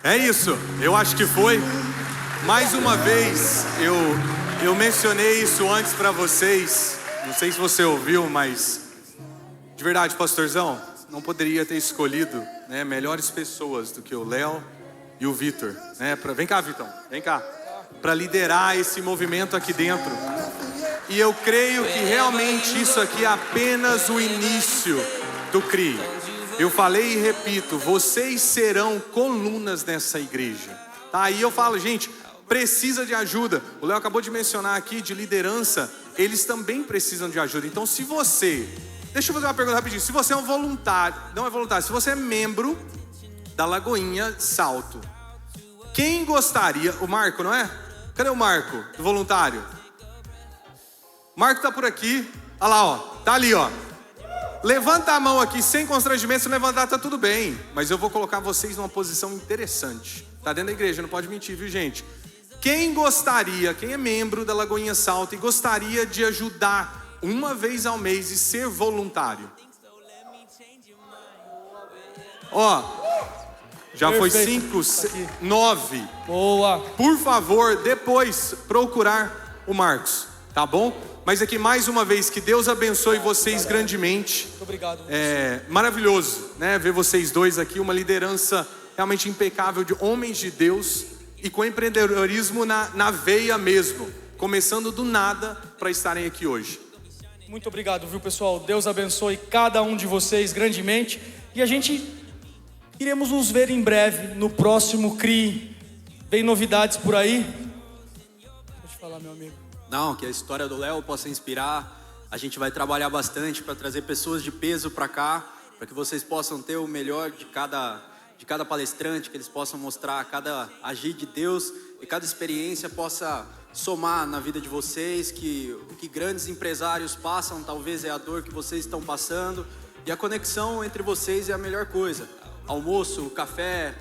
S3: É isso, eu acho que foi. Mais uma vez, eu mencionei isso antes para vocês. Não sei se você ouviu, mas de verdade, pastorzão, não poderia ter escolhido, né, melhores pessoas do que o Léo e o Vitor, né? Vem cá, Vitão, vem cá. Para liderar esse movimento aqui dentro. E eu creio que realmente isso aqui é apenas o início do CRI. Eu falei e repito, vocês serão colunas nessa igreja. Tá? E eu falo, gente, precisa de ajuda. O Léo acabou de mencionar aqui de liderança, eles também precisam de ajuda. Então se você, deixa eu fazer uma pergunta rapidinho, se você é um voluntário, não é voluntário, se você é membro da Lagoinha Salto, quem gostaria, o Marco, não é? Cadê o Marco, do voluntário? O Marco tá por aqui, olha lá, ó, tá ali, ó. Levanta a mão aqui, sem constrangimento, se levantar tá tudo bem, mas eu vou colocar vocês numa posição interessante. Tá dentro da igreja, não pode mentir, viu, gente? Quem gostaria, quem é membro da Lagoinha Salto e gostaria de ajudar uma vez ao mês e ser voluntário? Ó, já
S1: perfeito.
S3: Foi 5, 9.
S1: Boa.
S3: Por favor, depois procurar o Marcos, tá bom? Mas aqui mais uma vez, que Deus abençoe vocês grandemente.
S1: Muito obrigado.
S3: É maravilhoso, né? Ver vocês dois aqui, uma liderança realmente impecável de homens de Deus e com empreendedorismo na veia mesmo, começando do nada para estarem aqui hoje.
S1: Muito obrigado, viu, pessoal? Deus abençoe cada um de vocês grandemente, e a gente iremos nos ver em breve no próximo CRI. Vem novidades por aí? Pode falar, meu amigo.
S4: Não, que a história do Léo possa inspirar. A gente vai trabalhar bastante para trazer pessoas de peso para cá, para que vocês possam ter o melhor de cada palestrante, que eles possam mostrar cada agir de Deus e cada experiência possa somar na vida de vocês, que o que grandes empresários passam talvez é a dor que vocês estão passando, E a conexão entre vocês é a melhor coisa. Almoço, café,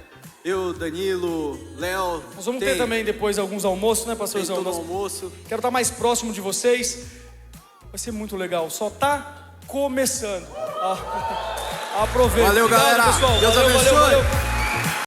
S4: eu, Danilo, Léo.
S1: Nós vamos ter também depois alguns almoços, né, pastorzão?
S4: Tem todo almoço.
S1: Quero estar mais próximo de vocês. Vai ser muito legal. Só tá começando. Aproveita.
S4: Valeu,
S1: Obrigado,
S4: galera.
S1: pessoal.
S4: Deus
S1: Valeu,
S4: abençoe.
S1: valeu.